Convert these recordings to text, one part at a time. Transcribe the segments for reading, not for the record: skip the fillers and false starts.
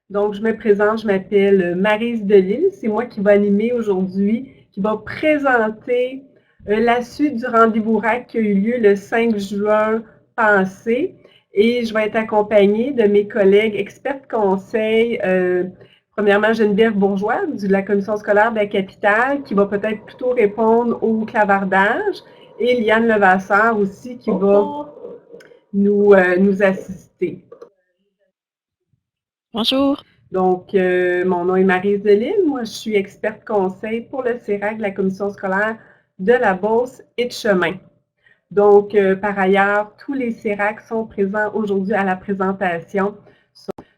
Donc, je me présente, je m'appelle Maryse Delisle. C'est moi qui va animer aujourd'hui, qui va présenter la suite du rendez-vous RAC qui a eu lieu le 5 juin passé. Et je vais être accompagnée de mes collègues experts conseils. Premièrement, Geneviève Bourgeois de la commission scolaire de la capitale qui va peut-être plutôt répondre au clavardage. Et Liane Levasseur aussi qui va nous assister. Bonjour. Donc, mon nom est Maryse Delisle. Moi, je suis experte conseil pour le CERAC de la commission scolaire de la Beauce et de Chemin. Donc, par ailleurs, tous les CERAC sont présents aujourd'hui à la présentation,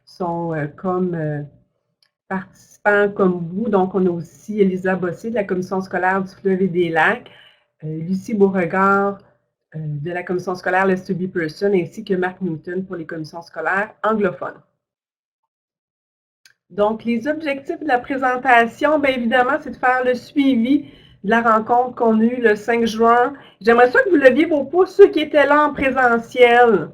sont comme participants comme vous. Donc, on a aussi Elisa Bossé de la commission scolaire du Fleuve et des Lacs, Lucie Beauregard de la commission scolaire Le Stubby Person, ainsi que Marc Newton pour les commissions scolaires anglophones. Donc, les objectifs de la présentation, bien évidemment, c'est de faire le suivi de la rencontre qu'on a eue le 5 juin. J'aimerais ça que vous leviez vos pouces, ceux qui étaient là en présentiel.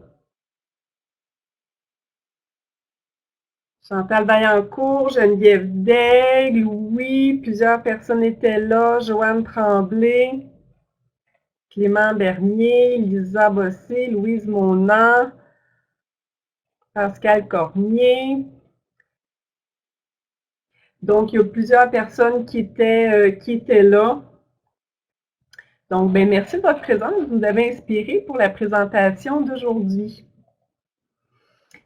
Chantal Vaillancourt, Geneviève Daigle, oui, plusieurs personnes étaient là. Joanne Tremblay, Clément Bernier, Lisa Bossé, Louise Monand, Pascal Cormier. Donc, il y a plusieurs personnes qui étaient là. Donc, bien, merci de votre présence. Vous nous avez inspiré pour la présentation d'aujourd'hui.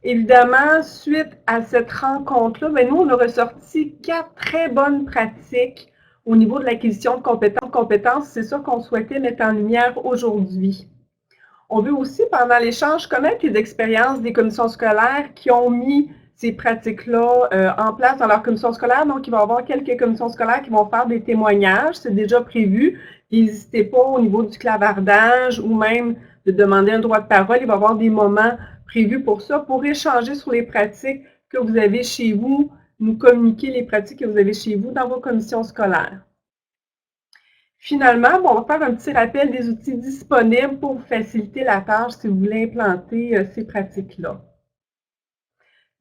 Évidemment, suite à cette rencontre-là, bien, nous, on a ressorti 4 très bonnes pratiques au niveau de l'acquisition de compétences. C'est ça qu'on souhaitait mettre en lumière aujourd'hui. On veut aussi, pendant l'échange, connaître les expériences des commissions scolaires qui ont mis ces pratiques-là en place dans leur commission scolaire. Donc, il va y avoir quelques commissions scolaires qui vont faire des témoignages. C'est déjà prévu. N'hésitez pas au niveau du clavardage ou même de demander un droit de parole. Il va y avoir des moments prévus pour ça, pour échanger sur les pratiques que vous avez chez vous, nous communiquer les pratiques que vous avez chez vous dans vos commissions scolaires. Finalement, on va faire un petit rappel des outils disponibles pour vous faciliter la tâche si vous voulez implanter ces pratiques-là.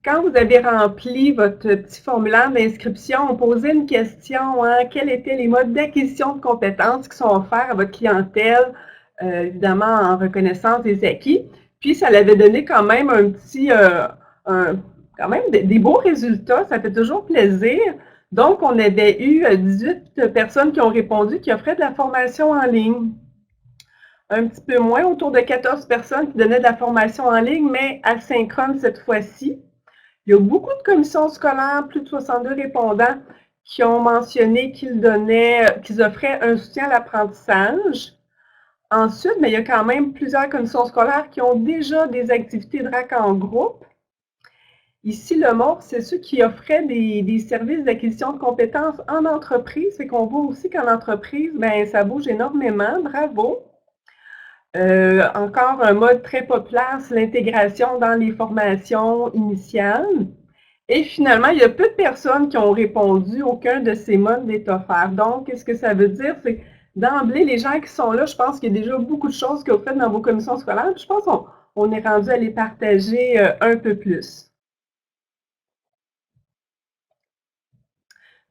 Quand vous avez rempli votre petit formulaire d'inscription, on posait une question, quels étaient les modes d'acquisition de compétences qui sont offerts à votre clientèle, évidemment en reconnaissance des acquis. Puis, ça l'avait donné quand même quand même des beaux résultats, ça fait toujours plaisir. Donc, on avait eu 18 personnes qui ont répondu qui offraient de la formation en ligne. Un petit peu moins, autour de 14 personnes qui donnaient de la formation en ligne, mais asynchrone cette fois-ci. Il y a beaucoup de commissions scolaires, plus de 62 répondants, qui ont mentionné qu'ils offraient un soutien à l'apprentissage. Ensuite, mais il y a quand même plusieurs commissions scolaires qui ont déjà des activités de RAC en groupe. Ici, le MORF, c'est ceux qui offraient des services d'acquisition de compétences en entreprise. C'est qu'on voit aussi qu'en entreprise, bien, ça bouge énormément. Bravo! Encore un mode très populaire, c'est l'intégration dans les formations initiales. Et finalement, il y a peu de personnes qui ont répondu, aucun de ces modes n'est offert. Donc, qu'est-ce que ça veut dire? C'est d'emblée, les gens qui sont là, je pense qu'il y a déjà beaucoup de choses que vous faites dans vos commissions scolaires. Je pense qu'on est rendu à les partager un peu plus.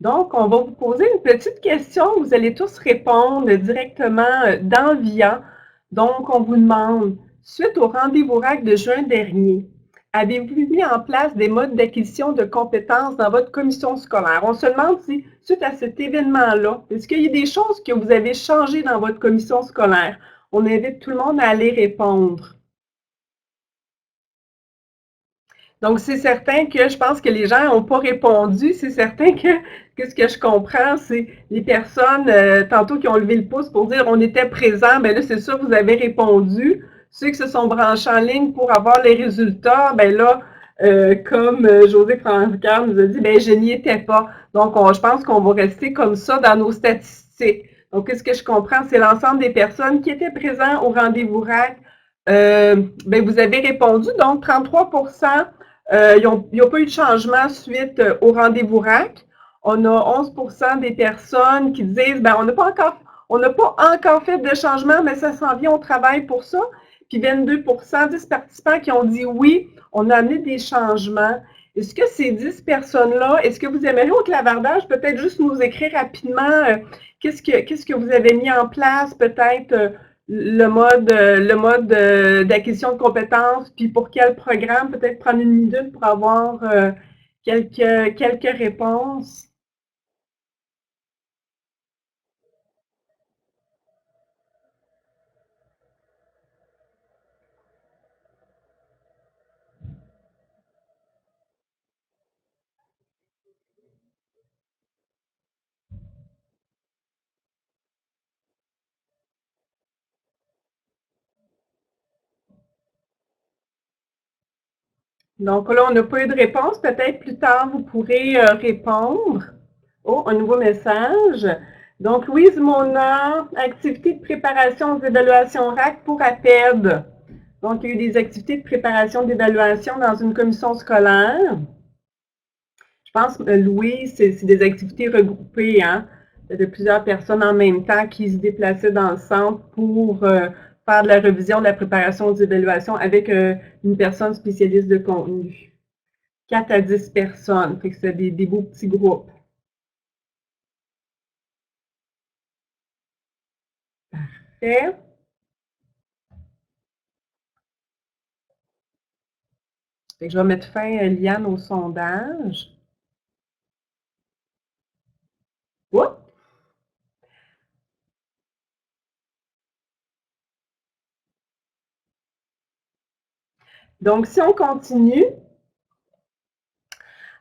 Donc, on va vous poser une petite question. Vous allez tous répondre directement dans VIA. Donc, on vous demande, suite au rendez-vous RAC de juin dernier, avez-vous mis en place des modes d'acquisition de compétences dans votre commission scolaire? On se demande si, suite à cet événement-là, est-ce qu'il y a des choses que vous avez changées dans votre commission scolaire? On invite tout le monde à aller répondre. Donc, c'est certain que je pense que les gens n'ont pas répondu. C'est certain que ce que je comprends, c'est les personnes, tantôt, qui ont levé le pouce pour dire on était présent. Bien là, c'est sûr, vous avez répondu. Ceux qui se sont branchés en ligne pour avoir les résultats, bien là, comme José Francard nous a dit, bien, je n'y étais pas. Donc, je pense qu'on va rester comme ça dans nos statistiques. Donc, qu'est-ce que je comprends? C'est l'ensemble des personnes qui étaient présents au rendez-vous RAC. Bien, vous avez répondu, donc 33%. Il n'y a pas eu de changement suite au rendez-vous RAC. On a 11% des personnes qui disent ben, on n'a pas encore fait de changement, mais ça s'en vient, on travaille pour ça. Puis 22%, 10 participants qui ont dit oui, on a amené des changements. Est-ce que ces 10 personnes-là, est-ce que vous aimeriez au clavardage peut-être juste nous écrire rapidement qu'est-ce que vous avez mis en place, peut-être le mode d'acquisition de compétences, puis pour quel programme, peut-être prendre une minute pour avoir quelques réponses. Donc là, on n'a pas eu de réponse. Peut-être plus tard, vous pourrez répondre. Oh, un nouveau message. Donc, Louise Mona, activité de préparation aux évaluations RAC pour APED. Donc, il y a eu des activités de préparation d'évaluation dans une commission scolaire. Je pense, Louise, c'est des activités regroupées, hein, de plusieurs personnes en même temps qui se déplaçaient dans le centre pour faire de la révision, de la préparation aux évaluations avec une personne spécialiste de contenu. 4 à 10 personnes, fait que c'est des beaux petits groupes. Parfait. Fait que je vais mettre fin, Liane, au sondage. Oups! Donc, si on continue,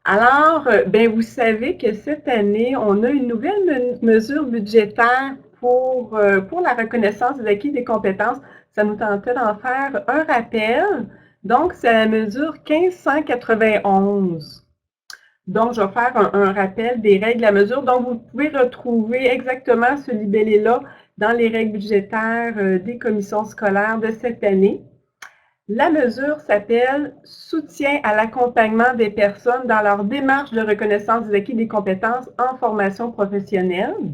alors, ben, vous savez que cette année, on a une nouvelle mesure budgétaire pour la reconnaissance des acquis des compétences. Ça nous tentait d'en faire un rappel. Donc, c'est la mesure 1591. Donc, je vais faire un rappel des règles de la mesure. Donc, vous pouvez retrouver exactement ce libellé-là dans les règles budgétaires des commissions scolaires de cette année. La mesure s'appelle « Soutien à l'accompagnement des personnes dans leur démarche de reconnaissance des acquis des compétences en formation professionnelle ».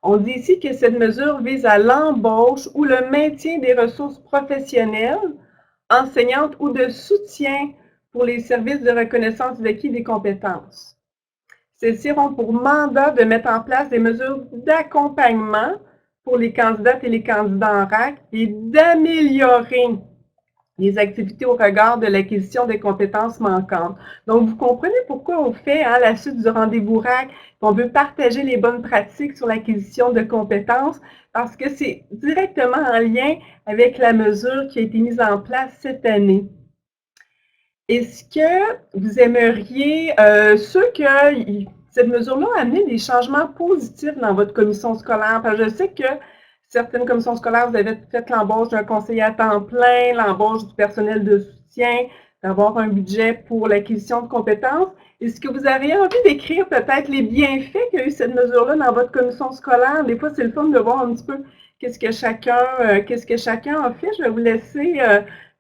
On dit ici que cette mesure vise à l'embauche ou le maintien des ressources professionnelles, enseignantes ou de soutien pour les services de reconnaissance des acquis des compétences. Celles-ci auront pour mandat de mettre en place des mesures d'accompagnement pour les candidates et les candidats en RAC et d'améliorer les activités au regard de l'acquisition des compétences manquantes. Donc, vous comprenez pourquoi on fait la suite du rendez-vous RAC, on veut partager les bonnes pratiques sur l'acquisition de compétences, parce que c'est directement en lien avec la mesure qui a été mise en place cette année. Est-ce que vous aimeriez, que cette mesure-là a amené des changements positifs dans votre commission scolaire? Parce que je sais que certaines commissions scolaires, vous avez fait l'embauche d'un conseiller à temps plein, l'embauche du personnel de soutien, d'avoir un budget pour l'acquisition de compétences. Est-ce que vous auriez envie d'écrire peut-être les bienfaits qu'a eu cette mesure-là dans votre commission scolaire? Des fois, c'est le fun de voir un petit peu qu'est-ce que chacun a fait. Je vais vous laisser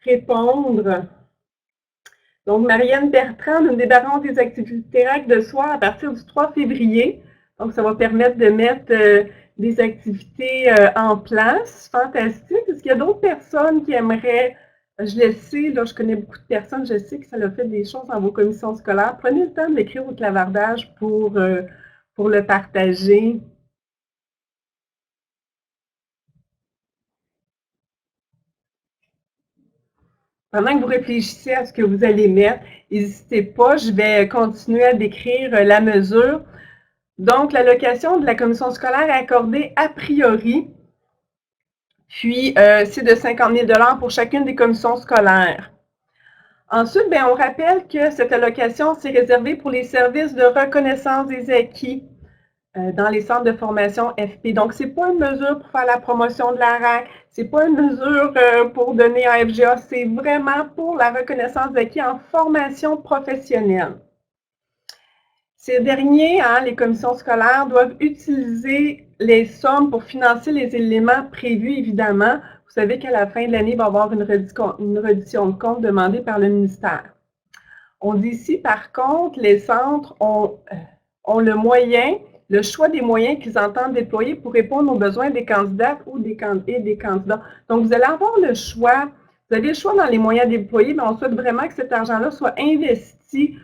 répondre. Donc, Marianne Bertrand, nous débarrassons des activités RAC de soir à partir du 3 février. Donc, ça va permettre de mettre des activités en place. Fantastique. Est-ce qu'il y a d'autres personnes qui aimeraient, je le sais, là, je connais beaucoup de personnes, je sais que ça a fait des choses dans vos commissions scolaires. Prenez le temps de l'écrire au clavardage pour le partager. Pendant que vous réfléchissez à ce que vous allez mettre, n'hésitez pas, je vais continuer à décrire la mesure. Donc, l'allocation de la commission scolaire est accordée a priori, puis c'est de 50 000 $ pour chacune des commissions scolaires. Ensuite, bien, on rappelle que cette allocation, c'est réservé pour les services de reconnaissance des acquis dans les centres de formation FP. Donc, ce n'est pas une mesure pour faire la promotion de la RAC, ce n'est pas une mesure pour donner à FGA, c'est vraiment pour la reconnaissance d'acquis en formation professionnelle. Ces derniers, les commissions scolaires, doivent utiliser les sommes pour financer les éléments prévus, évidemment. Vous savez qu'à la fin de l'année, il va y avoir une reddition de compte demandée par le ministère. On dit ici, par contre, les centres ont le moyen, le choix des moyens qu'ils entendent déployer pour répondre aux besoins des candidates ou des candidats. Donc, vous allez avoir le choix. Vous Vous avez le choix dans les moyens déployés, mais on souhaite vraiment que cet argent-là soit investi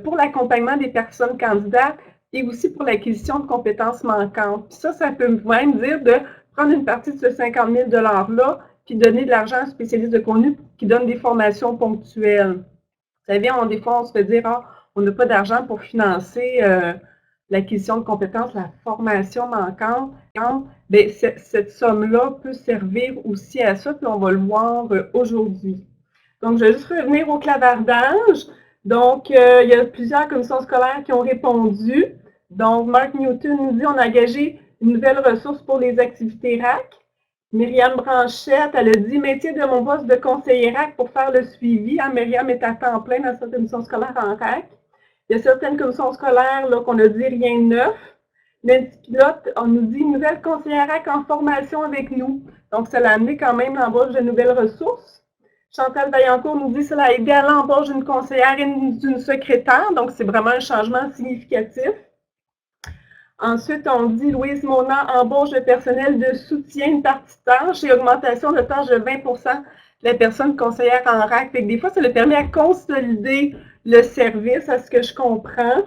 pour l'accompagnement des personnes candidates et aussi pour l'acquisition de compétences manquantes. Puis ça peut même dire de prendre une partie de ce 50 000 $-là, puis donner de l'argent à un spécialiste de contenu qui donne des formations ponctuelles. Vous savez, des fois, on se fait dire, on n'a pas d'argent pour financer l'acquisition de compétences, la formation manquante. Bien, cette somme-là peut servir aussi à ça, puis on va le voir aujourd'hui. Donc, je vais juste revenir au clavardage. Donc, il y a plusieurs commissions scolaires qui ont répondu. Donc, Mark Newton nous dit, on a engagé une nouvelle ressource pour les activités RAC. Myriam Branchette, elle a dit, métier de mon poste de conseiller RAC pour faire le suivi. Myriam est à temps plein dans cette commission scolaire en RAC. Il y a certaines commissions scolaires qu'on a dit rien de neuf. Nancy Pilote, on nous dit nouvelle conseillère RAC en formation avec nous. Donc, ça l'a amené quand même l'embauche de nouvelles ressources. Chantal Vaillancourt nous dit que cela a aidé à l'embauche d'une conseillère et d'une secrétaire. Donc, c'est vraiment un changement significatif. Ensuite, on dit Louise Mona, embauche de personnel de soutien, une partie de tâches et augmentation de tâches de 20 % de la personne conseillère en RAC. Fait que des fois, ça le permet à consolider le service, à ce que je comprends.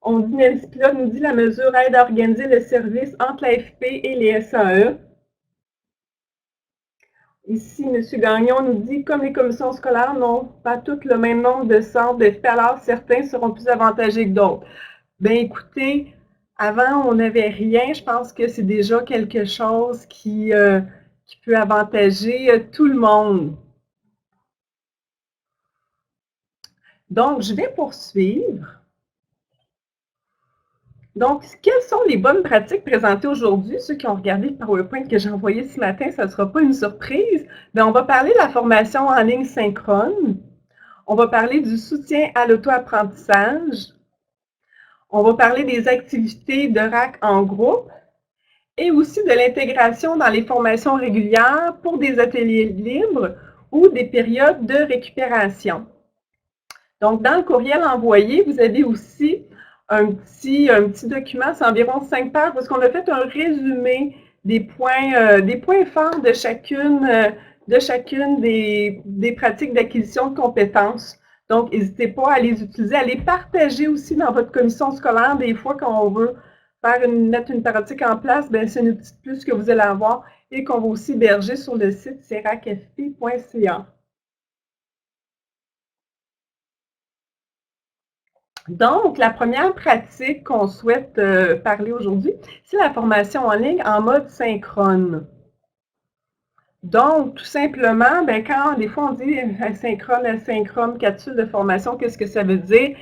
On dit, Nancy Pilote nous dit la mesure aide à organiser le service entre l'AFP et les SAE. Ici, M. Gagnon nous dit, comme les commissions scolaires n'ont pas toutes le même nombre de centres d'AFP, alors certains seront plus avantagés que d'autres. Bien, écoutez, avant, on n'avait rien. Je pense que c'est déjà quelque chose qui peut avantager tout le monde. Donc, je vais poursuivre. Donc, quelles sont les bonnes pratiques présentées aujourd'hui? Ceux qui ont regardé le PowerPoint que j'ai envoyé ce matin, ça ne sera pas une surprise. Mais on va parler de la formation en ligne synchrone. On va parler du soutien à l'auto-apprentissage. On va parler des activités de RAC en groupe et aussi de l'intégration dans les formations régulières pour des ateliers libres ou des périodes de récupération. Donc, dans le courriel envoyé, vous avez aussi un petit document, c'est environ 5 pages, parce qu'on a fait un résumé des points forts de chacune des pratiques d'acquisition de compétences. Donc, n'hésitez pas à les utiliser, à les partager aussi dans votre commission scolaire. Des fois, quand on veut mettre une pratique en place, ben, c'est une petite plus que vous allez avoir et qu'on va aussi héberger sur le site seracfp.ca. Donc, la première pratique qu'on souhaite parler aujourd'hui, c'est la formation en ligne en mode synchrone. Donc, tout simplement, ben, quand des fois on dit asynchrone, capsule de formation, qu'est-ce que ça veut dire?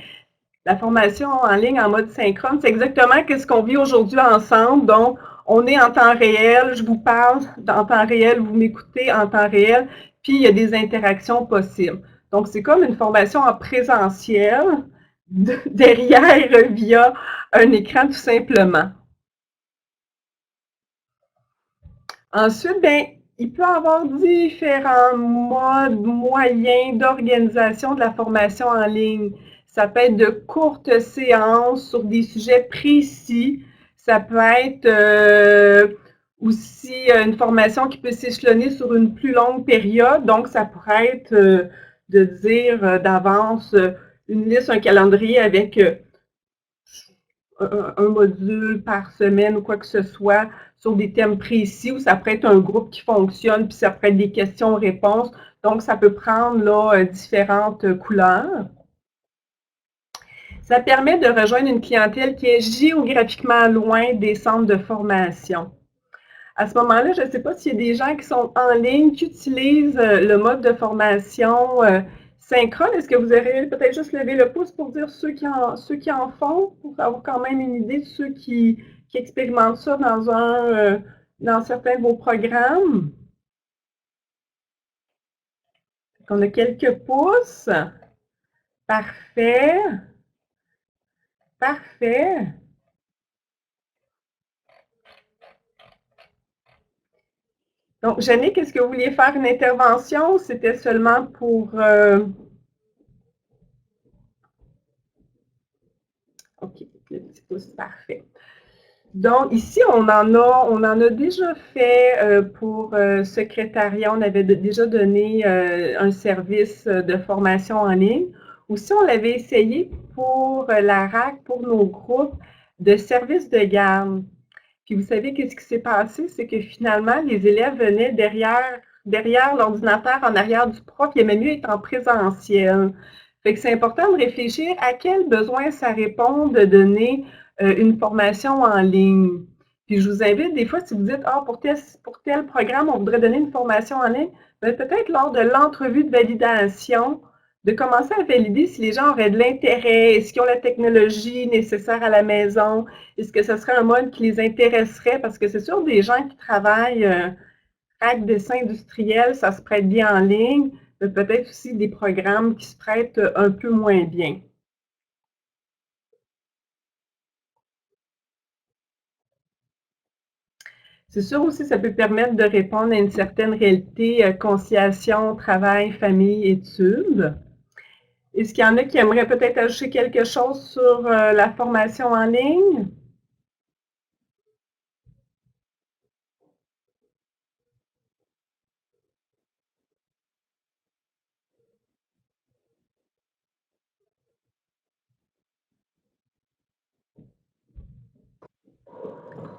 La formation en ligne en mode synchrone, c'est exactement ce qu'on vit aujourd'hui ensemble. Donc, on est en temps réel, je vous parle en temps réel, vous m'écoutez en temps réel, puis il y a des interactions possibles. Donc, c'est comme une formation en présentiel, derrière via un écran tout simplement. Ensuite, bien, il peut y avoir différents modes, moyens d'organisation de la formation en ligne. Ça peut être de courtes séances sur des sujets précis. Ça peut être aussi une formation qui peut s'échelonner sur une plus longue période. Donc, ça pourrait être de dire d'avance une liste, un calendrier avec un module par semaine ou quoi que ce soit sur des thèmes précis, ou ça pourrait être un groupe qui fonctionne, puis ça pourrait être des questions-réponses. Donc, ça peut prendre là, différentes couleurs. Ça permet de rejoindre une clientèle qui est géographiquement loin des centres de formation. À ce moment-là, je ne sais pas s'il y a des gens qui sont en ligne, qui utilisent le mode de formation synchrone. Est-ce que vous aurez peut-être juste levé le pouce pour dire ceux qui en font, pour avoir quand même une idée de ceux qui expérimentent ça dans certains de vos programmes? On a quelques pouces. Parfait. Parfait. Donc, Jannick, est-ce que vous vouliez faire une intervention ou c'était seulement pour... OK, le petit pouce, parfait. Donc, ici, on en a déjà fait pour secrétariat. On avait déjà donné un service de formation en ligne. Aussi, on l'avait essayé pour la RAC, pour nos groupes de services de garde. Puis, vous savez, qu'est-ce qui s'est passé? C'est que finalement, les élèves venaient derrière l'ordinateur, en arrière du prof. Il aimait mieux être en présentiel. Fait que c'est important de réfléchir à quels besoins ça répond de donner une formation en ligne. Puis je vous invite, des fois, si vous dites, ah, pour tel programme, on voudrait donner une formation en ligne, bien, peut-être lors de l'entrevue de validation, de commencer à valider si les gens auraient de l'intérêt, est-ce qu'ils ont la technologie nécessaire à la maison, est-ce que ce serait un mode qui les intéresserait, parce que c'est sûr, des gens qui travaillent avec dessin industriel, ça se prête bien en ligne, mais peut-être aussi des programmes qui se prêtent un peu moins bien. C'est sûr aussi, ça peut permettre de répondre à une certaine réalité, conciliation, travail, famille, études. Est-ce qu'il y en a qui aimeraient peut-être ajouter quelque chose sur la formation en ligne?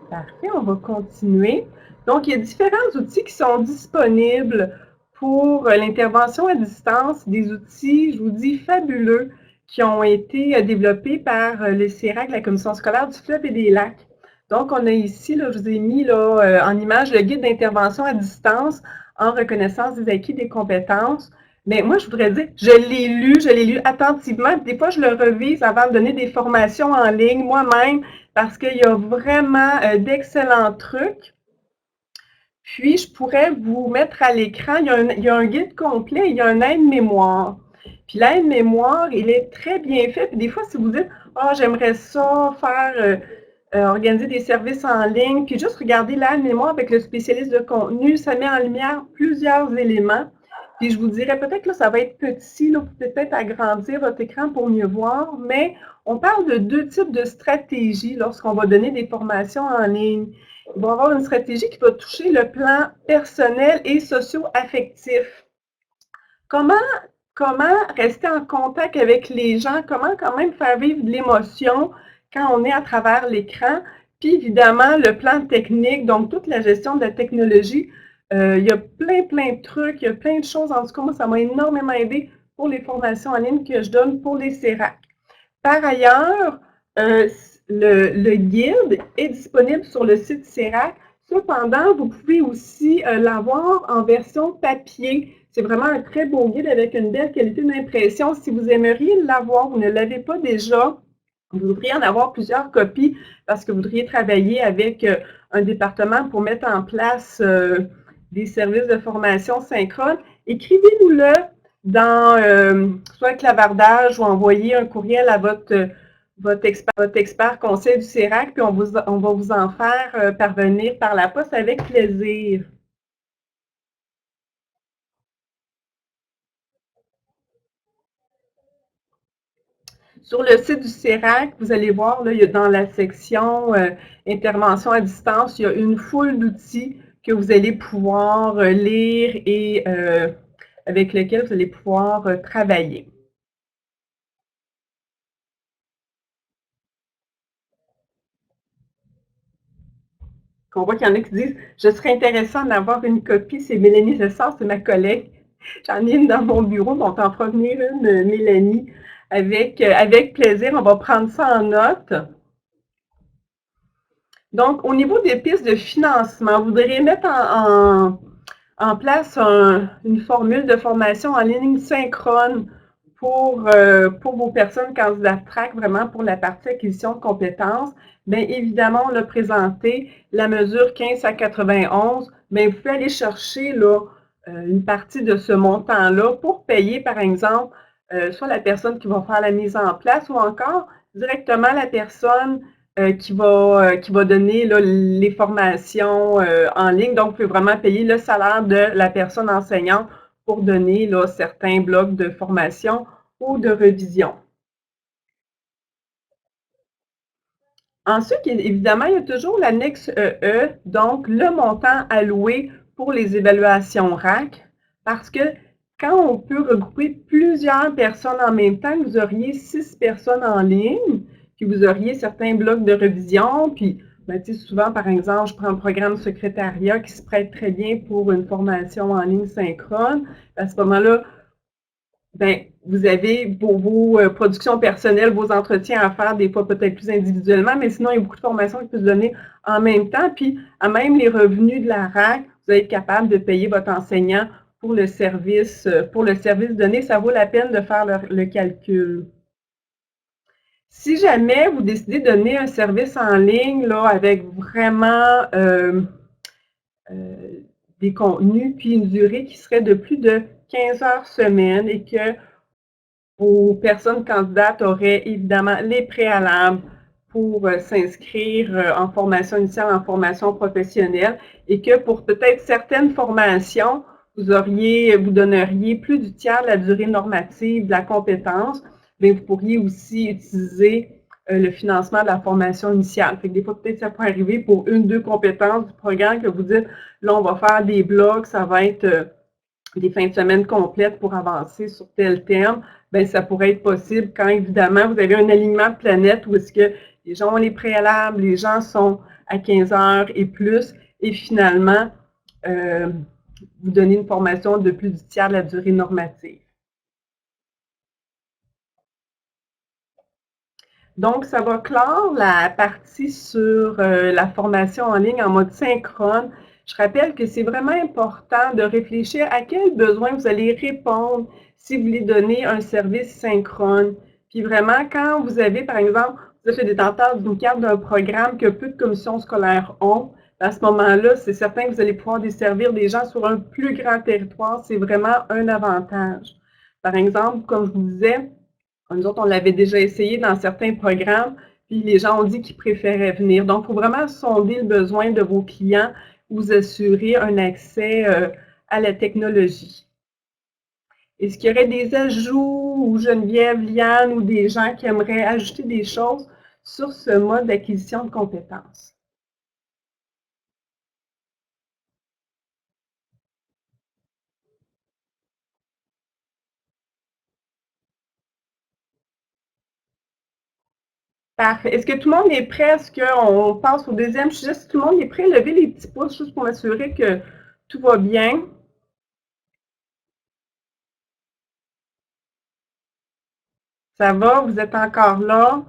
Parfait, on va continuer. Donc, il y a différents outils qui sont disponibles pour l'intervention à distance, des outils, je vous dis, fabuleux, qui ont été développés par le CERAC, la Commission scolaire du Fleuve et des Lacs. Donc, on a ici, là, je vous ai mis là, en image le guide d'intervention à distance en reconnaissance des acquis des compétences. Mais moi, je voudrais dire, je l'ai lu attentivement. Des fois, je le revise avant de donner des formations en ligne moi-même parce qu'il y a vraiment d'excellents trucs. Puis, je pourrais vous mettre à l'écran, il y a un guide complet, il y a un aide-mémoire. Puis l'aide-mémoire, il est très bien fait. Puis des fois, si vous dites, ah, oh, j'aimerais ça faire, organiser des services en ligne, puis juste regarder l'aide-mémoire avec le spécialiste de contenu, ça met en lumière plusieurs éléments. Puis je vous dirais peut-être que là, ça va être petit, là, vous pouvez peut-être agrandir votre écran pour mieux voir, mais on parle de deux types de stratégies lorsqu'on va donner des formations en ligne. Il va y avoir une stratégie qui va toucher le plan personnel et socio-affectif. Comment, comment rester en contact avec les gens? Comment quand même faire vivre de l'émotion quand on est à travers l'écran? Puis évidemment, le plan technique, donc toute la gestion de la technologie. Il y a plein de trucs, il y a plein de choses. En tout cas, moi, ça m'a énormément aidé pour les formations en ligne que je donne pour les CERAC. Par ailleurs, le guide est disponible sur le site CERAC. Cependant, vous pouvez aussi l'avoir en version papier. C'est vraiment un très beau guide avec une belle qualité d'impression. Si vous aimeriez l'avoir, vous ne l'avez pas déjà, vous devriez en avoir plusieurs copies parce que vous devriez travailler avec un département pour mettre en place des services de formation synchrone. Écrivez-nous-le dans soit clavardage ou envoyez un courriel à votre expert conseil du CERAC, puis on va vous en faire parvenir par la poste avec plaisir. Sur le site du CERAC, vous allez voir, là, dans la section intervention à distance, il y a une foule d'outils que vous allez pouvoir lire et avec lesquels vous allez pouvoir travailler. On voit qu'il y en a qui disent « Je serais intéressant d'en avoir une copie », c'est Mélanie Lessard, c'est ma collègue. J'en ai une dans mon bureau, donc on fera venir une, Mélanie, avec plaisir. On va prendre ça en note. Donc, au niveau des pistes de financement, vous voudriez mettre en place une formule de formation en ligne synchrone pour vos personnes candidates TRAC, vraiment pour la partie acquisition de compétences. Bien évidemment, on a présenté la mesure 15 à 91. Bien, vous pouvez aller chercher là, une partie de ce montant-là pour payer, par exemple, soit la personne qui va faire la mise en place ou encore directement la personne qui va donner là, les formations en ligne. Donc, vous pouvez vraiment payer le salaire de la personne enseignante pour donner là, certains blocs de formation ou de revision. Ensuite, évidemment, il y a toujours l'annexe EE, donc le montant alloué pour les évaluations RAC, parce que quand on peut regrouper plusieurs personnes en même temps, vous auriez 6 personnes en ligne, puis vous auriez certains blocs de revision, puis ben, souvent, par exemple, je prends un programme secrétariat qui se prête très bien pour une formation en ligne synchrone. À ce moment-là, ben, vous avez vos productions personnelles, vos entretiens à faire, des fois peut-être plus individuellement, mais sinon, il y a beaucoup de formations qui peuvent se donner en même temps. Puis, à même les revenus de la RAC, vous allez être capable de payer votre enseignant pour le service donné. Ça vaut la peine de faire le calcul. Si jamais vous décidez de donner un service en ligne là, avec vraiment des contenus, puis une durée qui serait de plus de 15 heures semaine et que vos personnes candidates auraient évidemment les préalables pour s'inscrire en formation initiale, en formation professionnelle, et que pour peut-être certaines formations, vous donneriez plus du tiers de la durée normative de la compétence, bien, vous pourriez aussi utiliser le financement de la formation initiale. Fait que des fois, peut-être ça peut arriver pour 1-2 compétences du programme que vous dites, là, on va faire des blocs, ça va être des fins de semaine complètes pour avancer sur tel thème, bien, ça pourrait être possible quand, évidemment, vous avez un alignement de planète où est-ce que les gens ont les préalables, les gens sont à 15 heures et plus, et finalement, vous donnez une formation de plus du tiers de la durée normative. Donc, ça va clore la partie sur la formation en ligne en mode synchrone. Je rappelle que c'est vraiment important de réfléchir à quels besoins vous allez répondre si vous voulez donner un service synchrone. Puis vraiment, quand vous avez, par exemple, vous êtes le détenteur d'une carte d'un programme que peu de commissions scolaires ont, à ce moment-là, c'est certain que vous allez pouvoir desservir des gens sur un plus grand territoire. C'est vraiment un avantage. Par exemple, comme je vous disais, nous autres, on l'avait déjà essayé dans certains programmes, puis les gens ont dit qu'ils préféraient venir. Donc, il faut vraiment sonder le besoin de vos clients, vous assurer un accès à la technologie. Est-ce qu'il y aurait des ajouts, ou Geneviève, Liane, ou des gens qui aimeraient ajouter des choses sur ce mode d'acquisition de compétences? Parfait. Est-ce que tout le monde est prêt? Est-ce qu'on passe au deuxième sujet? Si tout le monde est prêt, levez les petits pouces juste pour m'assurer que tout va bien. Ça va? Vous êtes encore là?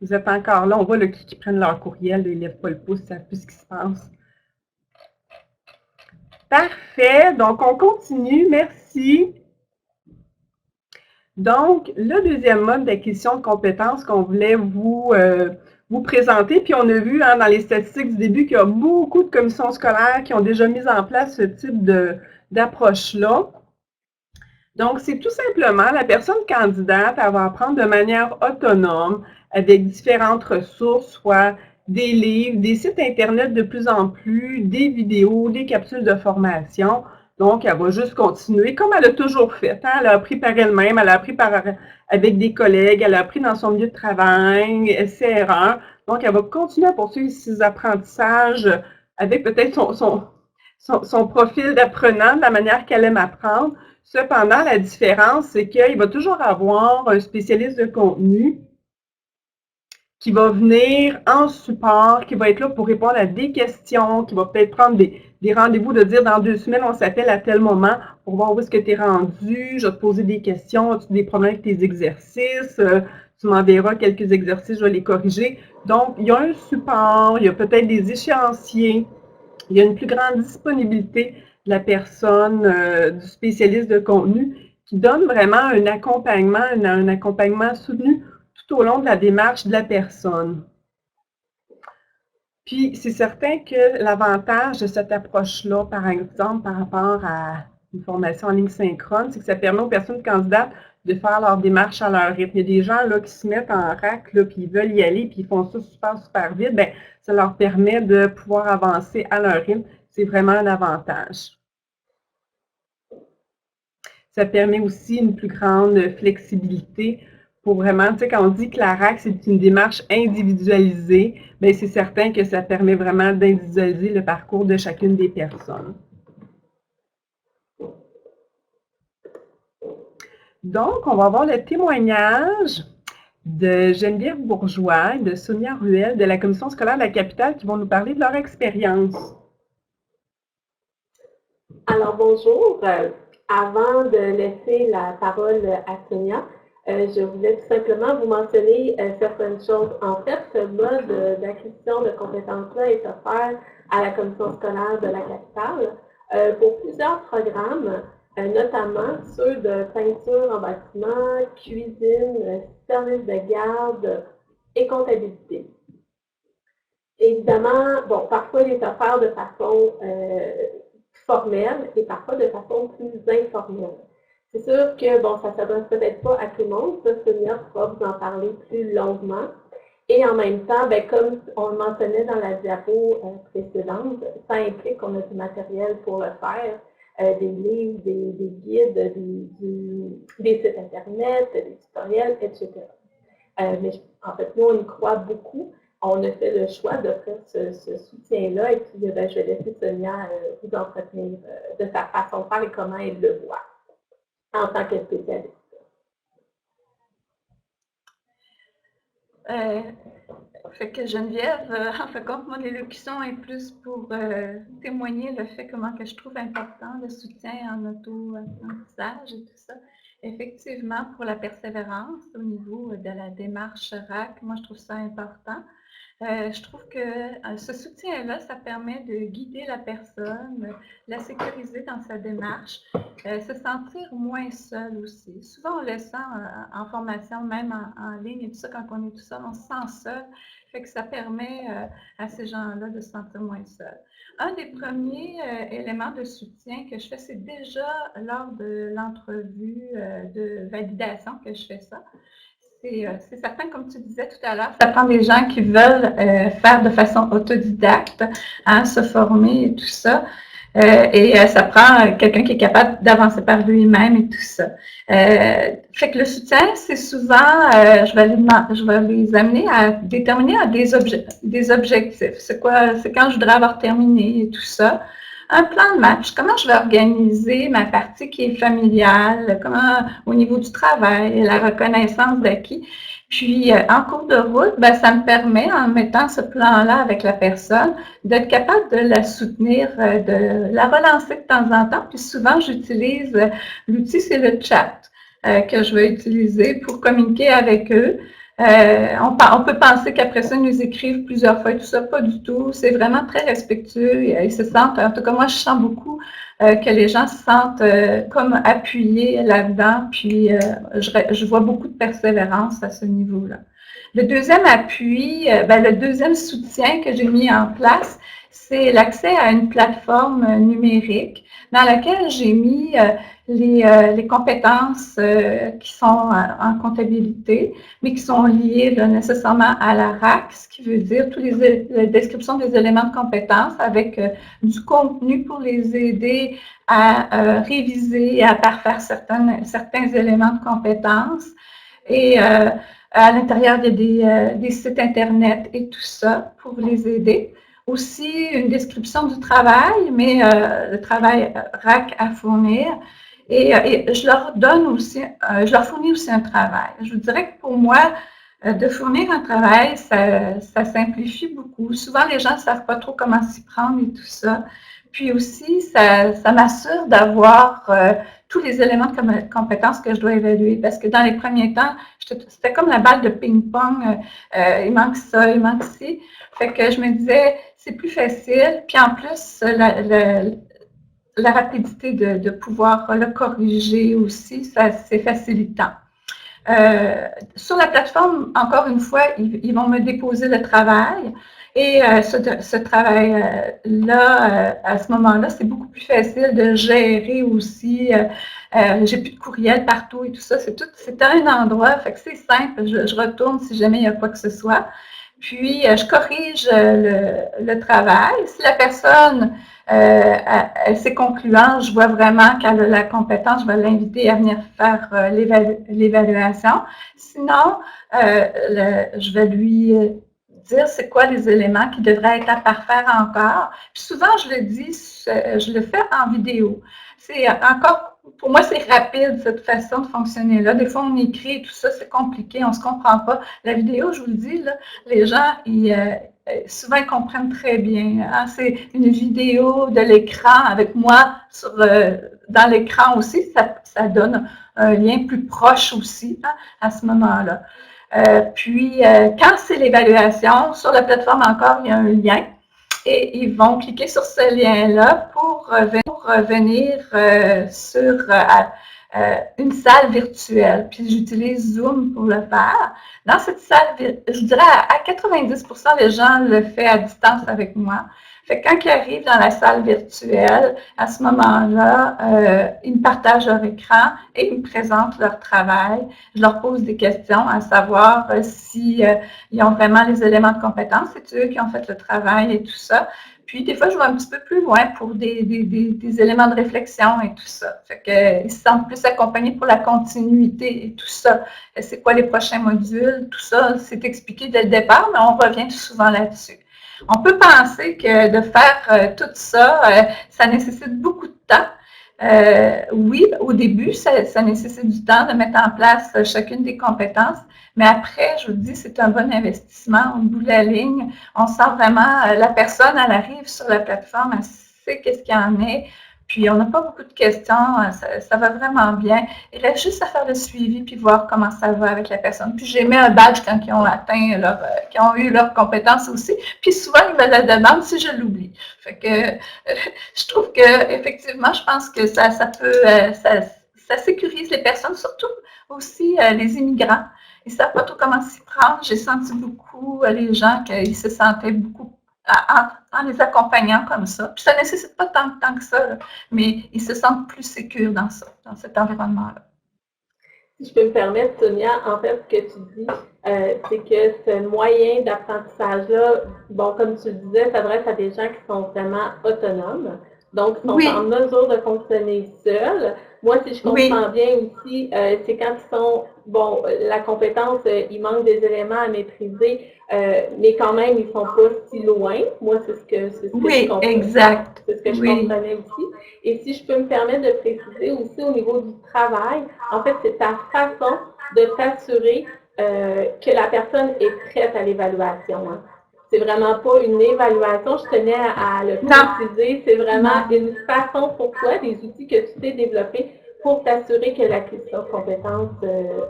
Vous êtes encore là? On voit qui prennent leur courriel, ils ne lèvent pas le pouce, ils ne savent plus ce qui se passe. Parfait. Donc, on continue. Merci. Donc, le deuxième mode d'acquisition de compétences qu'on voulait vous présenter, puis on a vu dans les statistiques du début qu'il y a beaucoup de commissions scolaires qui ont déjà mis en place ce type d'approche-là. Donc, c'est tout simplement la personne candidate, elle va apprendre de manière autonome avec différentes ressources, soit des livres, des sites Internet de plus en plus, des vidéos, des capsules de formation. Donc, elle va juste continuer comme elle a toujours fait. Hein? Elle a appris par elle-même, elle a appris avec des collègues, elle a appris dans son milieu de travail, essai-erreur. Donc, elle va continuer à poursuivre ses apprentissages avec peut-être son profil d'apprenant, de la manière qu'elle aime apprendre. Cependant, la différence, c'est qu'il va toujours avoir un spécialiste de contenu qui va venir en support, qui va être là pour répondre à des questions, qui va peut-être prendre des rendez-vous, de dire dans 2 semaines, on s'appelle à tel moment pour voir où est-ce que tu es rendu, je vais te poser des questions, as-tu des problèmes avec tes exercices, tu m'enverras quelques exercices, je vais les corriger. Donc, il y a un support, il y a peut-être des échéanciers, il y a une plus grande disponibilité de la personne, du spécialiste de contenu, qui donne vraiment un accompagnement soutenu tout au long de la démarche de la personne. Puis, c'est certain que l'avantage de cette approche-là, par exemple, par rapport à une formation en ligne synchrone, c'est que ça permet aux personnes candidates de faire leur démarche à leur rythme. Il y a des gens là, qui se mettent en rack, là, puis ils veulent y aller, puis ils font ça super, super vite. Bien, ça leur permet de pouvoir avancer à leur rythme. C'est vraiment un avantage. Ça permet aussi une plus grande flexibilité pour vraiment, tu sais, quand on dit que la RAC, c'est une démarche individualisée, bien, c'est certain que ça permet vraiment d'individualiser le parcours de chacune des personnes. Donc, on va voir le témoignage de Geneviève Bourgeois et de Sonia Ruel de la Commission scolaire de la capitale qui vont nous parler de leur expérience. Alors, bonjour. Avant de laisser la parole à Sonia, je voulais tout simplement vous mentionner certaines choses. En fait, ce mode d'acquisition de compétences-là est offert à la Commission scolaire de la capitale pour plusieurs programmes, notamment ceux de peinture en bâtiment, cuisine, service de garde et comptabilité. Évidemment, bon, parfois il est offert de façon formelle et parfois de façon plus informelle. C'est sûr que, bon, ça ne s'adresse peut-être pas à tout le monde, ça, Sonia pourra vous en parler plus longuement. Et en même temps, ben, comme on le mentionnait dans la diapo précédente, ça implique qu'on a du matériel pour le faire, des livres, des guides, des sites Internet, des tutoriels, etc. Mais en fait, nous, on y croit beaucoup. On a fait le choix d'offrir ce soutien-là et puis ben, je vais laisser Sonia vous entretenir de sa façon de faire et comment elle le voit en tant que spécialiste. Fait que Geneviève, en fait, compte, mon élocution est plus pour témoigner le fait comment que je trouve important le soutien en auto-apprentissage et tout ça. Effectivement, pour la persévérance au niveau de la démarche RAC, moi je trouve ça important. Je trouve que ce soutien-là, ça permet de guider la personne, la sécuriser dans sa démarche, se sentir moins seule aussi. Souvent, on le sent en formation, même en ligne et tout ça, quand on est tout seul, on se sent seul. Fait que ça permet à ces gens-là de se sentir moins seuls. Un des premiers éléments de soutien que je fais, c'est déjà lors de l'entrevue de validation que je fais ça. C'est certain, comme tu disais tout à l'heure, ça prend des gens qui veulent faire de façon autodidacte, hein, se former et tout ça. Et ça prend quelqu'un qui est capable d'avancer par lui-même et tout ça. Fait que le soutien, c'est souvent, je vais les amener à déterminer des objectifs. C'est quoi? C'est quand je voudrais avoir terminé et tout ça. Un plan de match, comment je vais organiser ma partie qui est familiale, comment au niveau du travail, la reconnaissance d'acquis. Puis, en cours de route, ben, ça me permet, en mettant ce plan-là avec la personne, d'être capable de la soutenir, de la relancer de temps en temps. Puis souvent, j'utilise l'outil, c'est le chat que je vais utiliser pour communiquer avec eux. On peut penser qu'après ça, ils nous écrivent plusieurs fois et tout ça, pas du tout. C'est vraiment très respectueux. Ils se sentent, en tout cas, moi, je sens beaucoup que les gens se sentent comme appuyés là-dedans. Puis, je vois beaucoup de persévérance à ce niveau-là. Le deuxième appui, le deuxième soutien que j'ai mis en place, c'est l'accès à une plateforme numérique dans laquelle j'ai mis les compétences qui sont en comptabilité, mais qui sont liées là, nécessairement à la RAC, ce qui veut dire toutes les descriptions des éléments de compétences avec du contenu pour les aider à réviser et à parfaire certains éléments de compétences. Et à l'intérieur, il y a des sites Internet et tout ça pour les aider. Aussi, une description du travail, mais le travail RAC à fournir. Et je leur donne aussi, je leur fournis aussi un travail. Je vous dirais que pour moi, de fournir un travail, ça simplifie beaucoup. Souvent, les gens ne savent pas trop comment s'y prendre et tout ça. Puis aussi, ça m'assure d'avoir tous les éléments de compétences que je dois évaluer. Parce que dans les premiers temps, c'était comme la balle de ping-pong. Il manque ça, il manque ci. Fait que je me disais, c'est plus facile. Puis en plus, la rapidité de pouvoir le corriger aussi, c'est facilitant. Sur la plateforme, encore une fois, ils vont me déposer le travail. Et ce travail-là, à ce moment-là, c'est beaucoup plus facile de gérer aussi. J'ai plus de courriel partout et tout ça. C'est à un endroit, fait que c'est simple. Je retourne si jamais il y a quoi que ce soit. Puis, je corrige le travail. Si la personne, c'est concluant, je vois vraiment qu'elle a la compétence, je vais l'inviter à venir faire l'évaluation. Sinon, je vais lui dire c'est quoi les éléments qui devraient être à parfaire encore. Puis souvent, je le dis, je le fais en vidéo. C'est encore, pour moi, c'est rapide, cette façon de fonctionner-là. Des fois, on écrit et tout ça, c'est compliqué, on ne se comprend pas. La vidéo, je vous le dis, là, les gens, souvent, ils comprennent très bien. Hein? C'est une vidéo de l'écran avec moi dans l'écran aussi. Ça donne un lien plus proche aussi, hein, à ce moment-là. Puis, quand c'est l'évaluation, sur la plateforme encore, il y a un lien et ils vont cliquer sur ce lien-là pour venir sur une salle virtuelle. Puis, j'utilise Zoom pour le faire. Dans cette salle, je dirais à 90% les gens le font à distance avec moi. Fait que quand ils arrivent dans la salle virtuelle, à ce moment-là, ils me partagent leur écran et ils me présentent leur travail. Je leur pose des questions à savoir si ils ont vraiment les éléments de compétence, c'est eux qui ont fait le travail et tout ça. Puis, des fois, je vais un petit peu plus loin pour des éléments de réflexion et tout ça. Fait qu'ils se sentent plus accompagnés pour la continuité et tout ça. C'est quoi les prochains modules? Tout ça, c'est expliqué dès le départ, mais on revient souvent là-dessus. On peut penser que de faire tout ça, ça nécessite beaucoup de temps. Oui, au début, ça nécessite du temps de mettre en place chacune des compétences, mais après, je vous dis, c'est un bon investissement. Au bout de la ligne, on sent vraiment, la personne, elle arrive sur la plateforme, elle sait qu'est-ce qu'il y en est, puis on n'a pas beaucoup de questions, ça va vraiment bien. Il reste juste à faire le suivi puis voir comment ça va avec la personne. Puis j'ai mis un badge quand ils ont atteint qu'ils ont eu leurs compétences aussi. Puis souvent, ils me le demandent si je l'oublie. Fait que je trouve que effectivement, je pense que ça sécurise les personnes, surtout aussi les immigrants. Ils ne savent pas trop comment s'y prendre. J'ai senti beaucoup les gens qu'ils se sentaient beaucoup en les accompagnant comme ça. Puis ça ne nécessite pas tant de temps que ça, là, mais ils se sentent plus sécures dans cet environnement-là. Si je peux me permettre, Sonia, en fait, ce que tu dis, c'est que ce moyen d'apprentissage-là, bon, comme tu le disais, s'adresse à des gens qui sont vraiment autonomes, donc qui sont en mesure de fonctionner seuls. Moi, si je comprends bien aussi, c'est quand ils sont, bon, la compétence, il manque des éléments à maîtriser, mais quand même, ils ne sont pas si loin. Moi, c'est ce que je comprends. Exact. C'est ce que je comprenais aussi. Et si je peux me permettre de préciser aussi au niveau du travail, en fait, c'est ta façon de t'assurer que la personne est prête à l'évaluation. Hein. C'est vraiment pas une évaluation, je tenais à le préciser, c'est vraiment une façon pour toi, des outils que tu t'es développés pour t'assurer que l'acquisition de compétences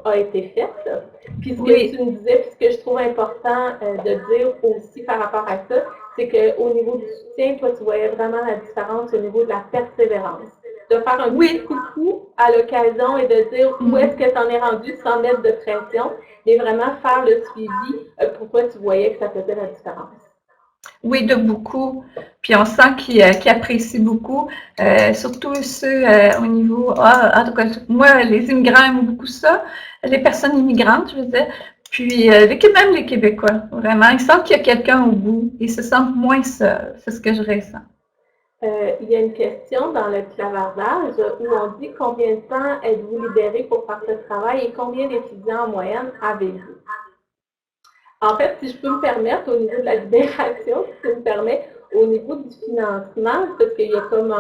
a été faite. Puis ce que tu me disais, puis ce que je trouve important de dire aussi par rapport à ça, c'est qu'au niveau du soutien, toi, tu voyais vraiment la différence au niveau de la persévérance. De faire un petit coucou à l'occasion et de dire où est-ce que tu en es rendu sans mettre de pression, mais vraiment faire le suivi. Pourquoi tu voyais que ça faisait la différence? Oui, de beaucoup. Puis on sent qu'ils apprécient beaucoup, surtout ceux au niveau... en tout cas, moi, les immigrants aiment beaucoup ça. Les personnes immigrantes, je veux dire. Puis même les Québécois, vraiment. Ils sentent qu'il y a quelqu'un au bout. Ils se sentent moins seuls. C'est ce que je ressens. Il y a une question dans le clavardage où on dit combien de temps êtes-vous libéré pour faire ce travail et combien d'étudiants en moyenne avez-vous? En fait, si je peux me permettre, au niveau de la libération, si tu me permets, au niveau du financement, parce qu'il y a comme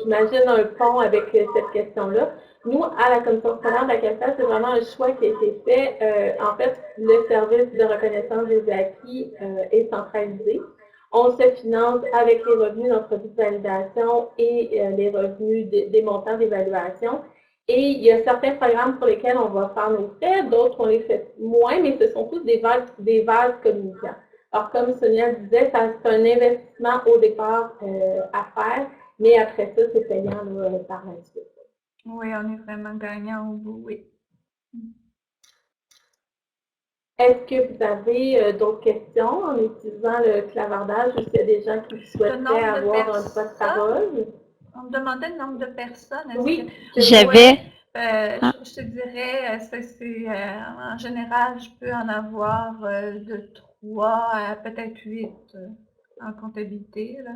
j'imagine, un pont avec cette question-là. Nous, à la Commission scolaire de la capitale, c'est vraiment un choix qui a été fait. En fait, le service de reconnaissance des acquis est centralisé. On se finance avec les revenus d'entreprise de validation et les revenus des montants d'évaluation. Et il y a certains programmes pour lesquels on va faire nos frais, d'autres on les fait moins, mais ce sont tous des vases communicants. Alors, comme Sonia disait, c'est un investissement au départ à faire, mais après ça, c'est payant là, par la suite. Oui, on est vraiment gagnant au bout, oui. Est-ce que vous avez d'autres questions en utilisant le clavardage ou s'il y a des gens qui souhaiteraient avoir un droit de parole? On me demandait le nombre de personnes. Oui. J'avais Je te dirais, en général, je peux en avoir de 3 à peut-être 8 en comptabilité, là.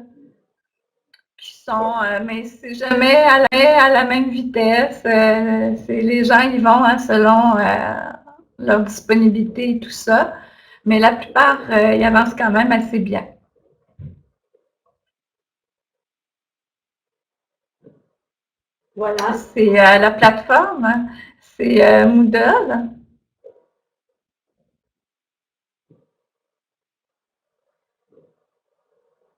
Mais c'est jamais à la même vitesse. Les gens, ils vont selon leur disponibilité et tout ça. Mais la plupart, ils avancent quand même assez bien. Voilà. C'est la plateforme, hein. C'est Moodle.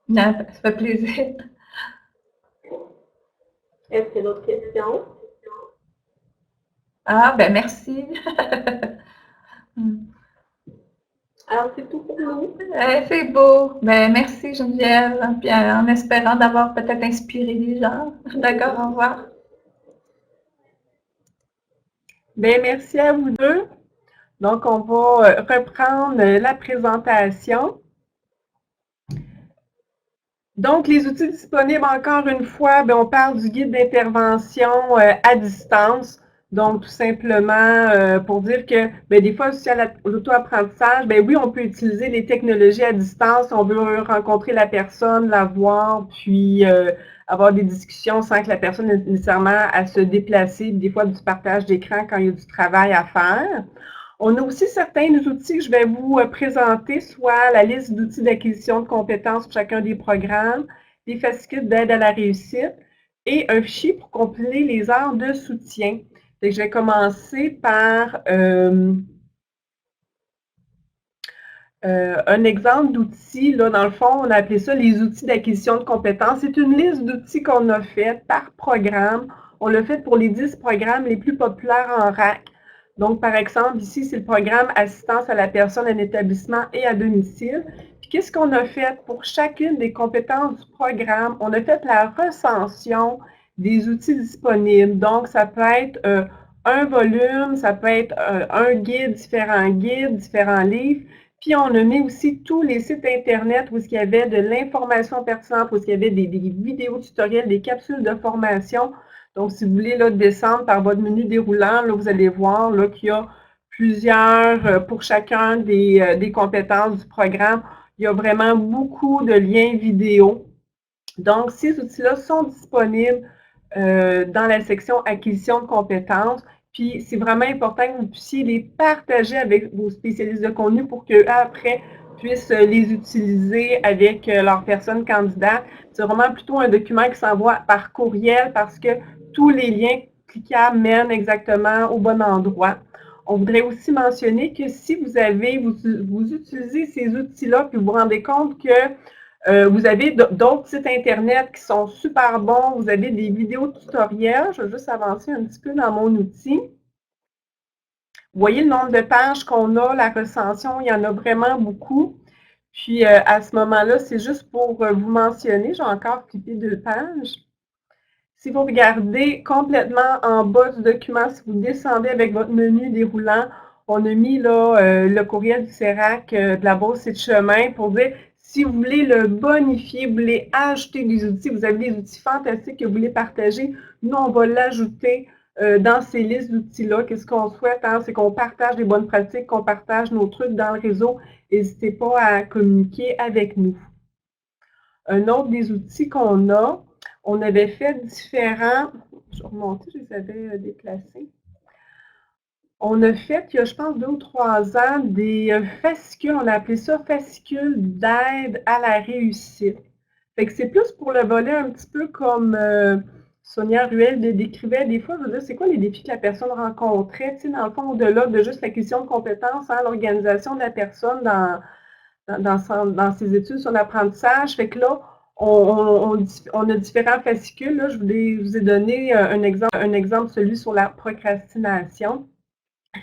Non, ça fait plaisir. Est-ce qu'il y a d'autres questions? Ah, ben merci. Alors, c'est tout pour nous. C'est beau. Ben, merci Geneviève. Puis, en espérant d'avoir peut-être inspiré des gens. D'accord, au revoir. Bien, merci à vous deux. Donc, on va reprendre la présentation. Donc, les outils disponibles, encore une fois, bien, on parle du guide d'intervention à distance. Donc, tout simplement pour dire que bien, des fois, aussi à l'auto-apprentissage, bien oui, on peut utiliser les technologies à distance. On veut rencontrer la personne, la voir, puis avoir des discussions sans que la personne ait nécessairement à se déplacer. Des fois, du partage d'écran quand il y a du travail à faire. On a aussi certains outils que je vais vous présenter, soit la liste d'outils d'acquisition de compétences pour chacun des programmes, des fascicules d'aide à la réussite et un fichier pour compiler les heures de soutien. Donc, je vais commencer par un exemple d'outils. Là, dans le fond, on a appelé ça les outils d'acquisition de compétences. C'est une liste d'outils qu'on a faite par programme. On l'a fait pour les 10 programmes les plus populaires en RAC. Donc, par exemple, ici, c'est le programme Assistance à la personne en établissement et à domicile. Puis, qu'est-ce qu'on a fait pour chacune des compétences du programme? On a fait la recension des outils disponibles. Donc, ça peut être un volume, ça peut être un guide, différents livres. Puis, on a mis aussi tous les sites Internet où il y avait de l'information pertinente, où il y avait des vidéos tutoriels, des capsules de formation. Donc, si vous voulez là, descendre par votre menu déroulant, là, vous allez voir qu'il y a plusieurs, pour chacun des compétences du programme, il y a vraiment beaucoup de liens vidéo. Donc, ces outils-là sont disponibles dans la section acquisition de compétences. Puis, c'est vraiment important que vous puissiez les partager avec vos spécialistes de contenu pour qu'eux, après, puissent les utiliser avec leurs personnes candidates. C'est vraiment plutôt un document qui s'envoie par courriel parce que tous les liens cliquables mènent exactement au bon endroit. On voudrait aussi mentionner que si vous utilisez ces outils-là, puis vous vous rendez compte que vous avez d'autres sites Internet qui sont super bons, vous avez des vidéos tutoriels. Je vais juste avancer un petit peu dans mon outil. Vous voyez le nombre de pages qu'on a, la recension, il y en a vraiment beaucoup. Puis à ce moment-là, c'est juste pour vous mentionner, j'ai encore cliqué 2 pages. Si vous regardez complètement en bas du document, si vous descendez avec votre menu déroulant, on a mis là, le courriel du CERAC de la Beauce et de Chemin pour dire si vous voulez le bonifier, vous voulez ajouter des outils, vous avez des outils fantastiques que vous voulez partager, nous, on va l'ajouter dans ces listes d'outils-là. Qu'est-ce qu'on souhaite, hein? C'est qu'on partage les bonnes pratiques, qu'on partage nos trucs dans le réseau. N'hésitez pas à communiquer avec nous. Un autre des outils qu'on a, on avait fait différents, je vais remonter, je les avais déplacés. On a fait, il y a, je pense, 2 ou 3 ans, des fascicules, on a appelé ça fascicules d'aide à la réussite. Fait que c'est plus pour le volet un petit peu comme Sonia Ruel décrivait des fois, je veux dire, c'est quoi les défis que la personne rencontrait, tu sais, dans le fond, au-delà de juste l'acquisition de compétences, hein, l'organisation de la personne dans ses études, son apprentissage. Fait que là, on a différents fascicules. Là. Je vous ai donné un exemple, celui sur la procrastination.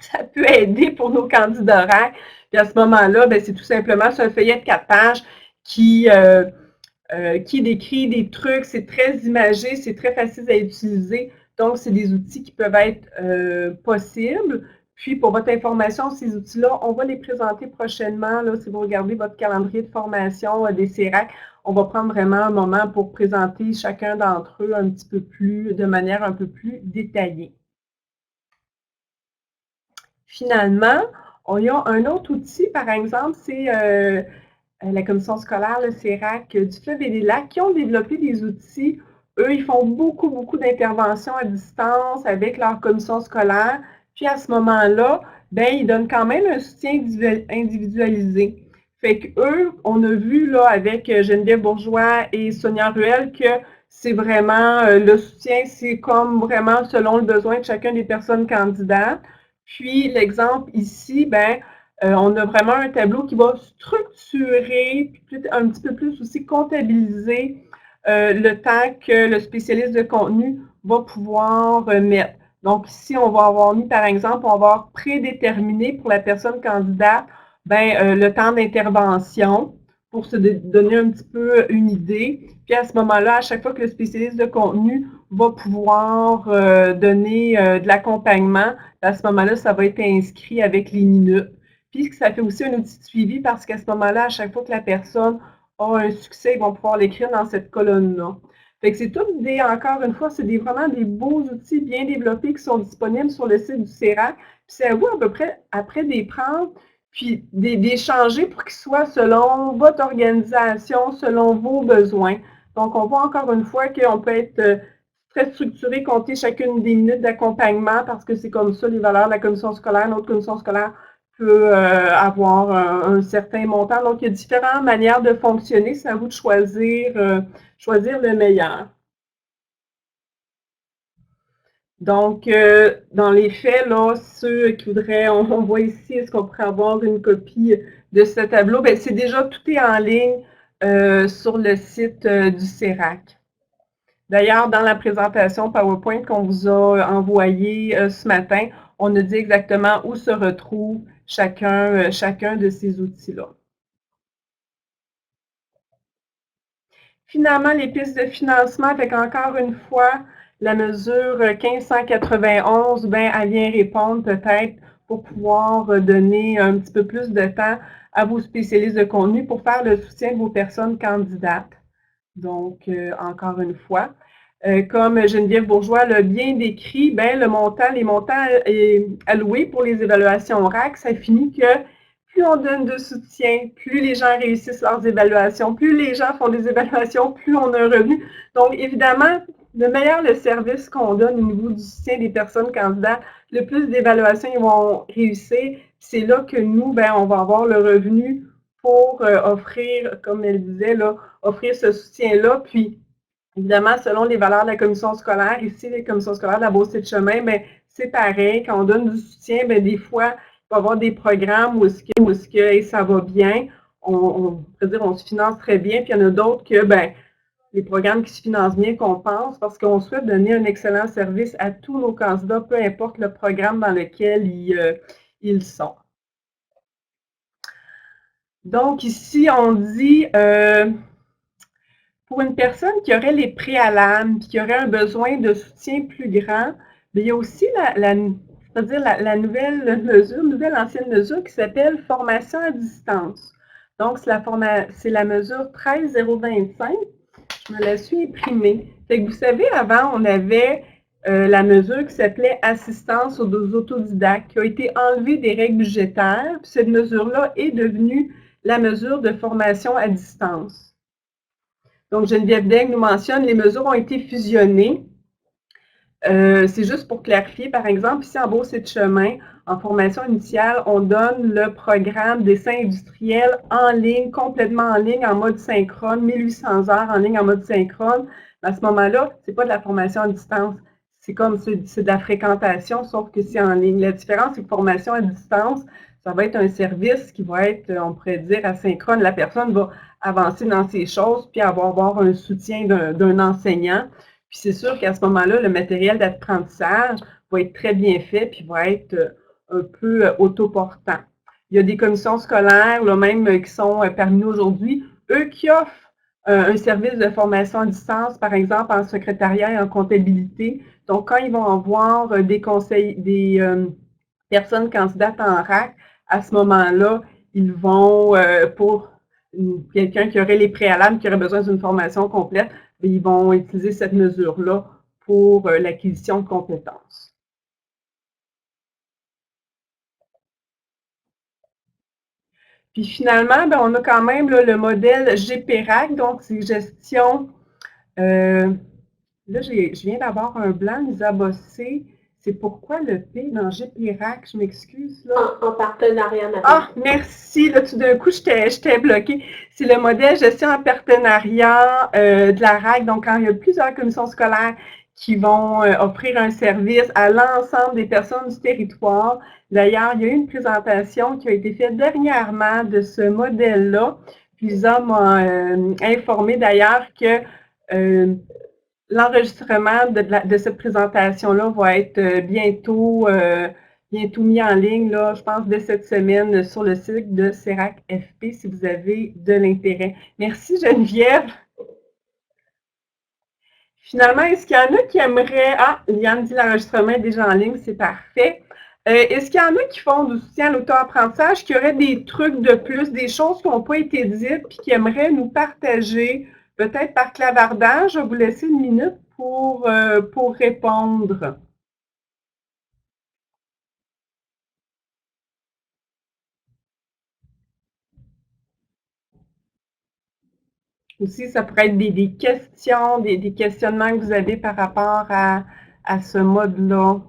Ça peut aider pour nos candidats RAC. Puis à ce moment-là, c'est tout simplement un feuillet de 4 pages qui décrit des trucs. C'est très imagé, c'est très facile à utiliser. Donc, c'est des outils qui peuvent être possibles. Puis, pour votre information, ces outils-là, on va les présenter prochainement. Là, si vous regardez votre calendrier de formation des CERAC, on va prendre vraiment un moment pour présenter chacun d'entre eux un petit peu plus, de manière un peu plus détaillée. Finalement, il y a un autre outil, par exemple, c'est la commission scolaire, le CERAC du Fleuve et des Lacs, qui ont développé des outils. Eux, ils font beaucoup d'interventions à distance avec leur commission scolaire. Puis à ce moment-là, ben, ils donnent quand même un soutien individualisé. Fait qu'eux, on a vu là avec Geneviève Bourgeois et Sonia Ruel que c'est vraiment le soutien, c'est comme vraiment selon le besoin de chacune des personnes candidates. Puis l'exemple ici, ben, on a vraiment un tableau qui va structurer, puis un petit peu plus aussi comptabiliser le temps que le spécialiste de contenu va pouvoir mettre. Donc ici, on va avoir mis, par exemple, on va avoir prédéterminé pour la personne candidate ben, le temps d'intervention pour se donner un petit peu une idée. Puis à ce moment-là, à chaque fois que le spécialiste de contenu va pouvoir donner de l'accompagnement, à ce moment-là, ça va être inscrit avec les minutes. Puis ça fait aussi un outil de suivi parce qu'à ce moment-là, à chaque fois que la personne a un succès, ils vont pouvoir l'écrire dans cette colonne-là. Fait que c'est toutes des, encore une fois, c'est vraiment des beaux outils bien développés qui sont disponibles sur le site du CERAC. Puis c'est à vous à peu près après des prendre, puis d'échanger pour qu'ils soient selon votre organisation, selon vos besoins. Donc, on voit encore une fois qu'on peut être très structuré, compter chacune des minutes d'accompagnement parce que c'est comme ça les valeurs de la commission scolaire. Notre commission scolaire peut avoir un certain montant. Donc, il y a différentes manières de fonctionner. C'est à vous de choisir le meilleur. Donc, dans les faits, là, ceux qui voudraient, on voit ici, est-ce qu'on pourrait avoir une copie de ce tableau? Bien, c'est déjà, tout est en ligne sur le site du CERAC. D'ailleurs, dans la présentation PowerPoint qu'on vous a envoyée ce matin, on a dit exactement où se retrouve chacun de ces outils-là. Finalement, les pistes de financement, avec encore une fois, la mesure 1591, ben, elle vient répondre peut-être pour pouvoir donner un petit peu plus de temps à vos spécialistes de contenu pour faire le soutien de vos personnes candidates. Donc, encore une fois, comme Geneviève Bourgeois l'a bien décrit, ben, les montants alloués pour les évaluations RAC, ça finit que plus on donne de soutien, plus les gens réussissent leurs évaluations, plus les gens font des évaluations, plus on a un revenu. Donc, évidemment, le meilleur le service qu'on donne au niveau du soutien des personnes candidates, le plus d'évaluations ils vont réussir. C'est là que nous, ben, on va avoir le revenu pour offrir, comme elle disait, là, offrir ce soutien-là. Puis, évidemment, selon les valeurs de la commission scolaire, ici, la commission scolaire de la Beauce-de-Chemin, ben, c'est pareil. Quand on donne du soutien, ben, des fois, il va y avoir des programmes où est-ce que hey, ça va bien. On se finance très bien. Puis il y en a d'autres que, ben, les programmes qui se financent bien qu'on pense parce qu'on souhaite donner un excellent service à tous nos candidats, peu importe le programme dans lequel ils sont. Donc, ici, on dit, pour une personne qui aurait les préalables, qui aurait un besoin de soutien plus grand, il y a aussi la nouvelle ancienne mesure qui s'appelle formation à distance. Donc, c'est la mesure 13025. Je me la suis imprimée. Fait que vous savez, avant, on avait la mesure qui s'appelait assistance aux autodidactes, qui a été enlevée des règles budgétaires. Puis cette mesure-là est devenue la mesure de formation à distance. Donc, Geneviève Daigle nous mentionne, les mesures ont été fusionnées. C'est juste pour clarifier, par exemple, ici en Beauce-de-Chemin, en formation initiale, on donne le programme dessin industriel en ligne, complètement en ligne, en mode synchrone, 1800 heures en ligne en mode synchrone. À ce moment-là, ce n'est pas de la formation à distance. C'est de la fréquentation, sauf que c'est en ligne. La différence, c'est que formation à distance, ça va être un service qui va être, on pourrait dire, asynchrone. La personne va avancer dans ses choses, puis avoir un soutien d'un enseignant. Puis c'est sûr qu'à ce moment-là, le matériel d'apprentissage va être très bien fait, puis va être un peu autoportant. Il y a des commissions scolaires, là, même qui sont parmi nous aujourd'hui, eux qui offrent un service de formation à distance, par exemple en secrétariat et en comptabilité. Donc, quand ils vont avoir des personnes candidates en RAC, à ce moment-là, ils vont, pour quelqu'un qui aurait les préalables, qui aurait besoin d'une formation complète, ils vont utiliser cette mesure-là pour l'acquisition de compétences. Puis finalement, ben, on a quand même là, le modèle GPRAC, donc c'est gestion. Là, je viens d'avoir un blanc, Lisa Bossé. C'est pourquoi le P dans GPRAC, je m'excuse. En partenariat avec. Ah, merci. Là, tout d'un coup, j'étais bloquée. C'est le modèle gestion en partenariat de la RAC. Donc, quand il y a plusieurs commissions scolaires qui vont offrir un service à l'ensemble des personnes du territoire. D'ailleurs, il y a eu une présentation qui a été faite dernièrement de ce modèle-là. Puis, Lisa m'a informé d'ailleurs que l'enregistrement de cette présentation-là va être bientôt mis en ligne, là, je pense, dès cette semaine sur le site de CERAC FP si vous avez de l'intérêt. Merci Geneviève. Finalement, est-ce qu'il y en a qui aimeraient... Ah, Liane dit l'enregistrement est déjà en ligne, c'est parfait. Est-ce qu'il y en a qui font du soutien à l'auto-apprentissage, qui auraient des trucs de plus, des choses qui n'ont pas été dites, puis qui aimeraient nous partager, peut-être par clavardage? Je vais vous laisser une minute pour répondre. Aussi, ça pourrait être des questions, des questionnements que vous avez par rapport à ce mode-là.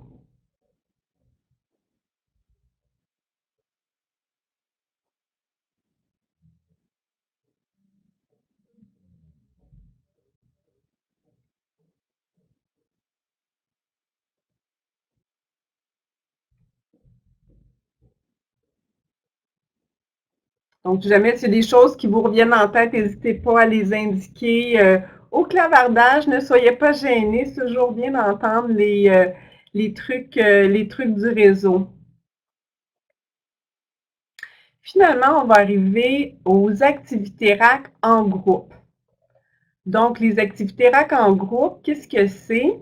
Donc, si jamais c'est des choses qui vous reviennent en tête, n'hésitez pas à les indiquer au clavardage. Ne soyez pas gênés, c'est toujours bien d'entendre les trucs du réseau. Finalement, on va arriver aux activités RAC en groupe. Donc, les activités RAC en groupe, qu'est-ce que c'est?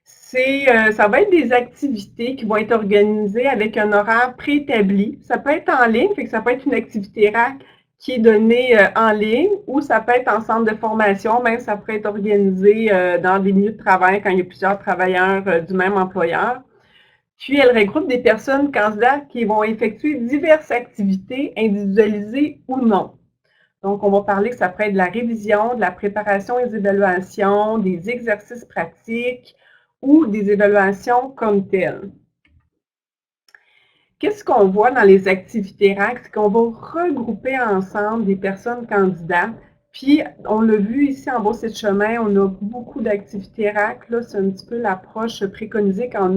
Ça va être des activités qui vont être organisées avec un horaire préétabli. Ça peut être en ligne, fait que ça peut être une activité RAC qui est donnée en ligne, ou ça peut être en centre de formation, même ça peut être organisé dans des milieux de travail quand il y a plusieurs travailleurs du même employeur. Puis, elle regroupe des personnes candidates qui vont effectuer diverses activités individualisées ou non. Donc, on va parler que ça peut être de la révision, de la préparation et des évaluations, des exercices pratiques ou des évaluations comme telles. Qu'est-ce qu'on voit dans les activités RAC? C'est qu'on va regrouper ensemble des personnes candidates. Puis, on l'a vu ici en Beauce et de chemin, on a beaucoup d'activités RAC. Là, c'est un petit peu l'approche préconisée quand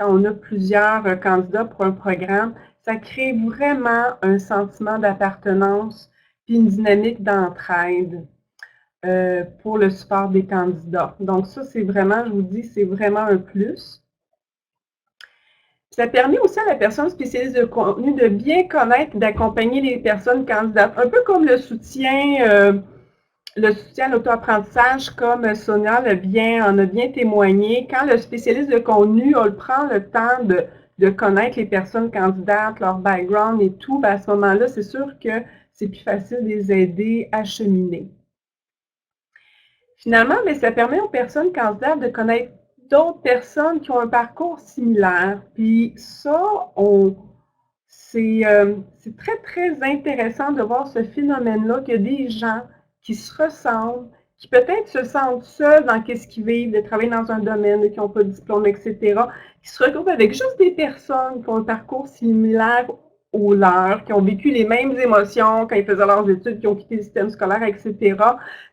on a plusieurs candidats pour un programme. Ça crée vraiment un sentiment d'appartenance puis une dynamique d'entraide pour le support des candidats. Donc ça, c'est vraiment, je vous dis, c'est vraiment un plus. Ça permet aussi à la personne spécialiste de contenu de bien connaître et d'accompagner les personnes candidates. Un peu comme le soutien à l'auto-apprentissage, comme Sonia en a bien témoigné. Quand le spécialiste de contenu prend le temps de connaître les personnes candidates, leur background et tout, bien à ce moment-là, c'est sûr que c'est plus facile de les aider à cheminer. Finalement, bien, ça permet aux personnes candidates de connaître d'autres personnes qui ont un parcours similaire. Puis ça, c'est très, très intéressant de voir ce phénomène-là, qu'il y a des gens qui se ressemblent, qui peut-être se sentent seuls dans ce qu'ils vivent, de travailler dans un domaine, qui n'ont pas de diplôme, etc., qui se retrouvent avec juste des personnes qui ont un parcours similaire au leur, qui ont vécu les mêmes émotions quand ils faisaient leurs études, qui ont quitté le système scolaire, etc.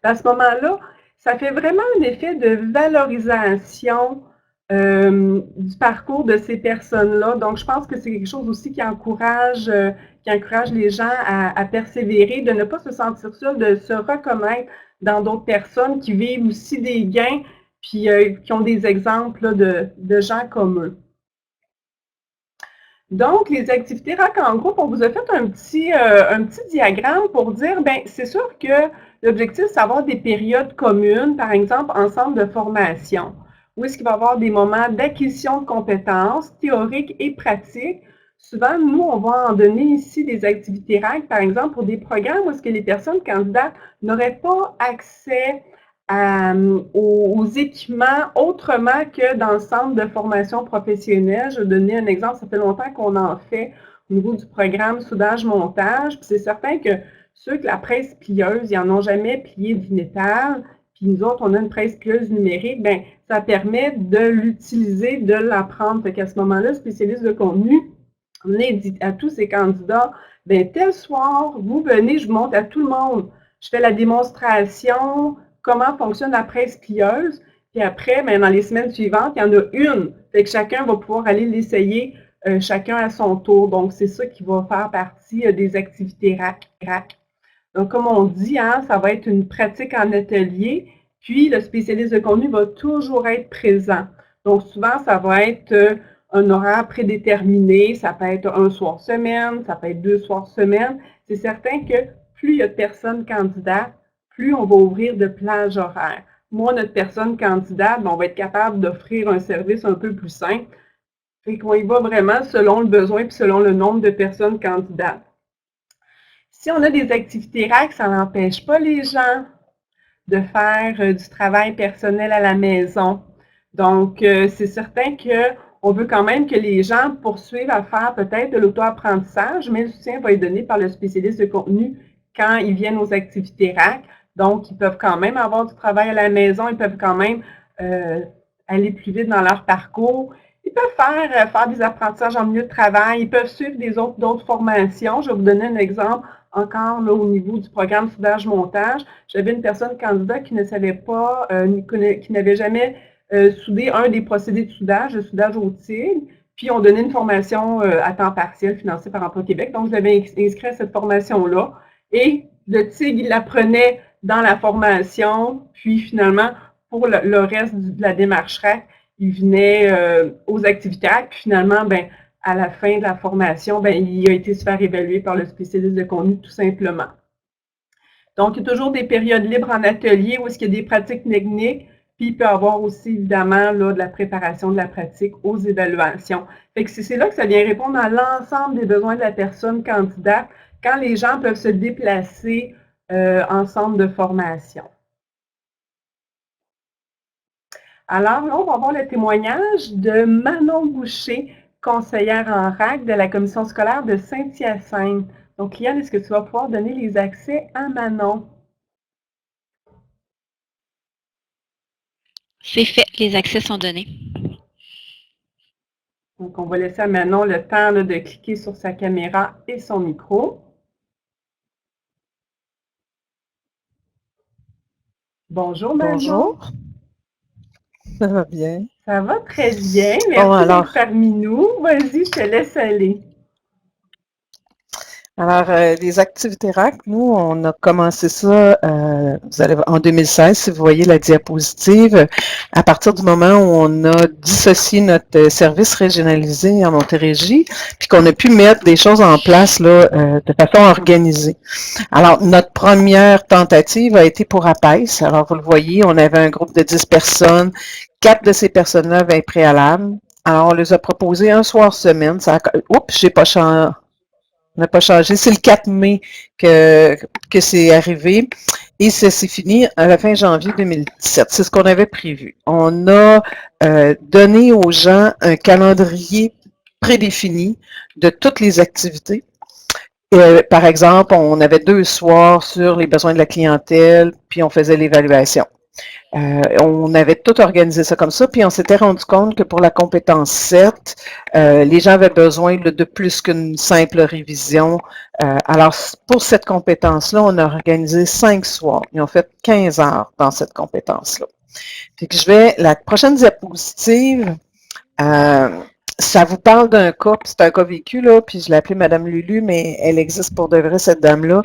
À ce moment-là, ça fait vraiment un effet de valorisation du parcours de ces personnes-là. Donc, je pense que c'est quelque chose aussi qui encourage les gens à persévérer, de ne pas se sentir seul, de se reconnaître dans d'autres personnes qui vivent aussi des gains, puis qui ont des exemples là, de gens comme eux. Donc, les activités RAC en groupe, on vous a fait un petit diagramme pour dire, bien, c'est sûr que l'objectif, c'est d'avoir des périodes communes, par exemple, en centre de formation, où est-ce qu'il va y avoir des moments d'acquisition de compétences théoriques et pratiques. Souvent, nous, on va en donner ici des activités RAC, par exemple, pour des programmes où est-ce que les personnes candidates n'auraient pas accès aux équipements autrement que dans le centre de formation professionnelle. Je vais donner un exemple, ça fait longtemps qu'on en fait, au niveau du programme soudage-montage. Puis c'est certain que ceux que la presse plieuse, ils n'en ont jamais plié du métal, puis nous autres, on a une presse plieuse numérique, bien, ça permet de l'utiliser, de l'apprendre. Fait qu'à ce moment-là, le spécialiste de contenu, on a dit à tous ces candidats, bien, tel soir, vous venez, je vous montre à tout le monde. Je fais la démonstration, comment fonctionne la presse plieuse. Puis après, bien, dans les semaines suivantes, il y en a une. Fait que chacun va pouvoir aller l'essayer, chacun à son tour. Donc, c'est ça qui va faire partie des activités RAC. Donc, comme on dit, hein, ça va être une pratique en atelier. Puis, le spécialiste de contenu va toujours être présent. Donc, souvent, ça va être un horaire prédéterminé. Ça peut être un soir semaine, ça peut être 2 soirs semaine. C'est certain que plus il y a de personnes candidates, plus on va ouvrir de plages horaires. Moi, notre personne candidate, on va être capable d'offrir un service un peu plus simple. Fait qu'on y va vraiment selon le besoin et selon le nombre de personnes candidates. Si on a des activités RAC, ça n'empêche pas les gens de faire du travail personnel à la maison. Donc, c'est certain qu'on veut quand même que les gens poursuivent à faire peut-être de l'auto-apprentissage, mais le soutien va être donné par le spécialiste de contenu quand ils viennent aux activités RAC. Donc, ils peuvent quand même avoir du travail à la maison, ils peuvent quand même aller plus vite dans leur parcours. Ils peuvent faire des apprentissages en milieu de travail, ils peuvent suivre d'autres formations. Je vais vous donner un exemple encore là, au niveau du programme soudage-montage. J'avais une personne candidat qui ne savait pas, qui n'avait jamais soudé un des procédés de soudage, le soudage au tigre. Puis, on donnait une formation à temps partiel financée par Emploi Québec. Donc, je l'avais inscrit à cette formation-là. Et le tigre, il l'apprenait dans la formation. Puis, finalement, pour le reste de la démarche RAC, il venait aux activités RAC. Puis, finalement, ben, à la fin de la formation, ben, il a été se faire évaluer par le spécialiste de contenu, tout simplement. Donc, il y a toujours des périodes libres en atelier où est-ce qu'il y a des pratiques techniques. Puis, il peut y avoir aussi, évidemment, là, de la préparation de la pratique aux évaluations. Fait que c'est là que ça vient répondre à l'ensemble des besoins de la personne candidate quand les gens peuvent se déplacer en centre de formation. Alors, là, on va voir le témoignage de Manon Boucher, conseillère en RAC de la commission scolaire de Saint-Hyacinthe. Donc, Liane, est-ce que tu vas pouvoir donner les accès à Manon? C'est fait, les accès sont donnés. Donc, on va laisser à Manon le temps là, de cliquer sur sa caméra et son micro. Bonjour, Manon. Bonjour. Ça va bien? Ça va très bien. Merci d'être parmi nous. Vas-y, je te laisse aller. Alors, les activités RAC, nous, on a commencé ça en 2016, si vous voyez la diapositive, à partir du moment où on a dissocié notre service régionalisé en Montérégie, puis qu'on a pu mettre des choses en place là, de façon organisée. Alors, notre première tentative a été pour APES. Alors, vous le voyez, on avait un groupe de 10 personnes. 4 de ces personnes-là avaient un préalable. Alors, on les a proposés un soir semaine. Oups, j'ai pas changé. On n'a pas changé. C'est le 4 mai que c'est arrivé et ça s'est fini à la fin janvier 2017. C'est ce qu'on avait prévu. On a donné aux gens un calendrier prédéfini de toutes les activités. Par exemple, on avait 2 soirs sur les besoins de la clientèle, puis on faisait l'évaluation. On avait tout organisé ça comme ça, puis on s'était rendu compte que pour la compétence 7, les gens avaient besoin de plus qu'une simple révision. Alors, pour cette compétence-là, on a organisé 5 soirs. Ils ont fait 15 heures dans cette compétence-là. Fait que la prochaine diapositive, ça vous parle d'un cas, c'est un cas vécu, là, puis je l'ai appelée Madame Lulu, mais elle existe pour de vrai, cette dame-là.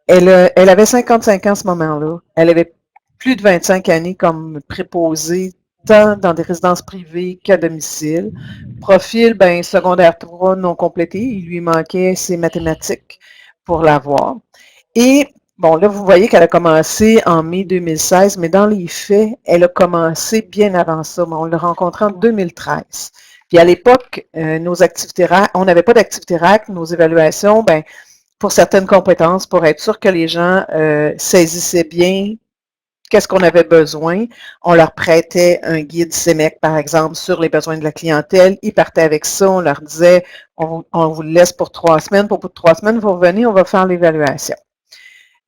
Elle avait 55 ans à ce moment-là. Elle avait plus de 25 années comme préposée, tant dans des résidences privées qu'à domicile. Profil, secondaire 3 non complété. Il lui manquait ses mathématiques pour l'avoir. Et, bon, là, vous voyez qu'elle a commencé en mai 2016, mais dans les faits, elle a commencé bien avant ça. On l'a rencontrée en 2013. Puis à l'époque, nos activités RAC, on n'avait pas d'activités RAC, nos évaluations, pour certaines compétences, pour être sûr que les gens saisissaient bien qu'est-ce qu'on avait besoin. On leur prêtait un guide CEMEC, par exemple, sur les besoins de la clientèle. Ils partaient avec ça. On leur disait, on vous le laisse pour 3 semaines. Pour bout de 3 semaines, vous revenez, on va faire l'évaluation.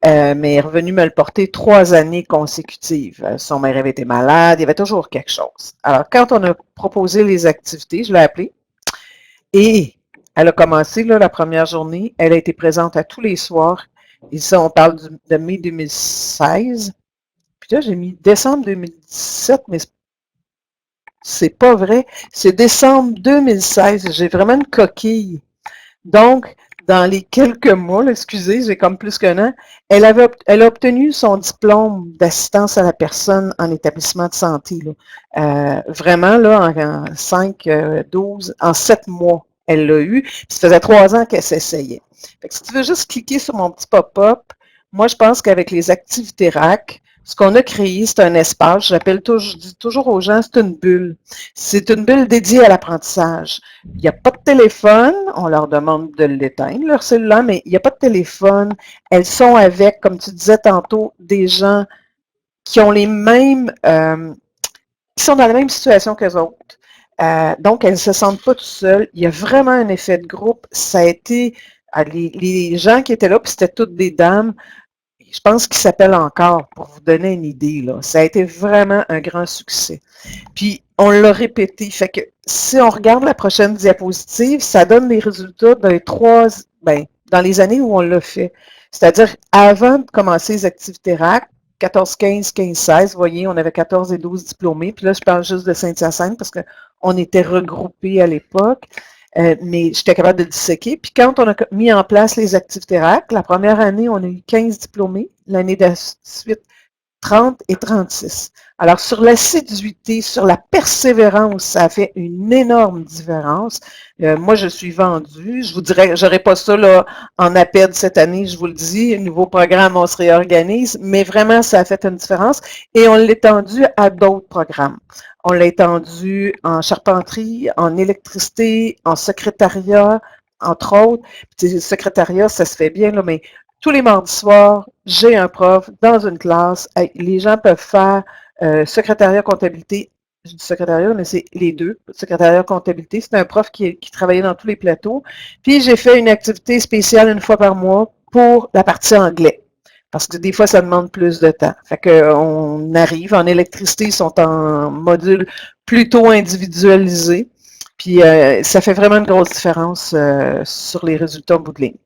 Mais il est revenu me le porter 3 années consécutives. Son mère avait été malade, il y avait toujours quelque chose. Alors, quand on a proposé les activités, je l'ai appelée et elle a commencé là, la première journée. Elle a été présente à tous les soirs. Et ça, on parle de mai 2016. Puis là, j'ai mis décembre 2017, mais c'est pas vrai. C'est décembre 2016. J'ai vraiment une coquille. Donc, dans les quelques mois, là, excusez, j'ai comme plus qu'un an, elle a obtenu son diplôme d'assistance à la personne en établissement de santé. Là. Vraiment, là, en 5, 12, en 7 mois, elle l'a eu. Puis ça faisait 3 ans qu'elle s'essayait. Fait que si tu veux juste cliquer sur mon petit pop-up, moi, je pense qu'avec les activités RAC, ce qu'on a créé, c'est un espace, je dis toujours aux gens, c'est une bulle. C'est une bulle dédiée à l'apprentissage. Il n'y a pas de téléphone, on leur demande de l'éteindre, leur cellulaire, mais il n'y a pas de téléphone. Elles sont avec, comme tu disais tantôt, des gens qui ont les mêmes, qui sont dans la même situation qu'eux autres. Donc, elles ne se sentent pas tout seules. Il y a vraiment un effet de groupe. Ça a été, les gens qui étaient là, puis c'était toutes des dames, je pense qu'il s'appelle encore, pour vous donner une idée, là. Ça a été vraiment un grand succès. Puis, on l'a répété. Fait que si on regarde la prochaine diapositive, ça donne les résultats dans les années où on l'a fait. C'est-à-dire, avant de commencer les activités RAC, 14, 15, 15, 16, vous voyez, on avait 14 et 12 diplômés. Puis là, je parle juste de Saint-Hyacinthe parce qu'on était regroupés à l'époque. Mais j'étais capable de disséquer. Puis quand on a mis en place les activités RAC, la première année, on a eu 15 diplômés. L'année de suite, 30 et 36. Alors, sur l'assiduité, sur la persévérance, ça a fait une énorme différence. Moi, je suis vendue. Je vous dirais, j'aurais pas ça là, en APED cette année, je vous le dis. Nouveau programme, on se réorganise. Mais vraiment, ça a fait une différence. Et on l'a étendu à d'autres programmes. On l'a étendu en charpenterie, en électricité, en secrétariat, entre autres. Puis, secrétariat, ça se fait bien, là, mais tous les mardis soirs, j'ai un prof dans une classe. Les gens peuvent faire secrétariat, comptabilité. Je dis secrétariat, mais c'est les deux. Secrétariat, comptabilité. C'est un prof qui travaillait dans tous les plateaux. Puis, j'ai fait une activité spéciale une fois par mois pour la partie anglais. Parce que des fois, ça demande plus de temps. Fait qu'on arrive, en électricité, ils sont en module plutôt individualisé. Puis, ça fait vraiment une grosse différence sur les résultats au bout de ligne.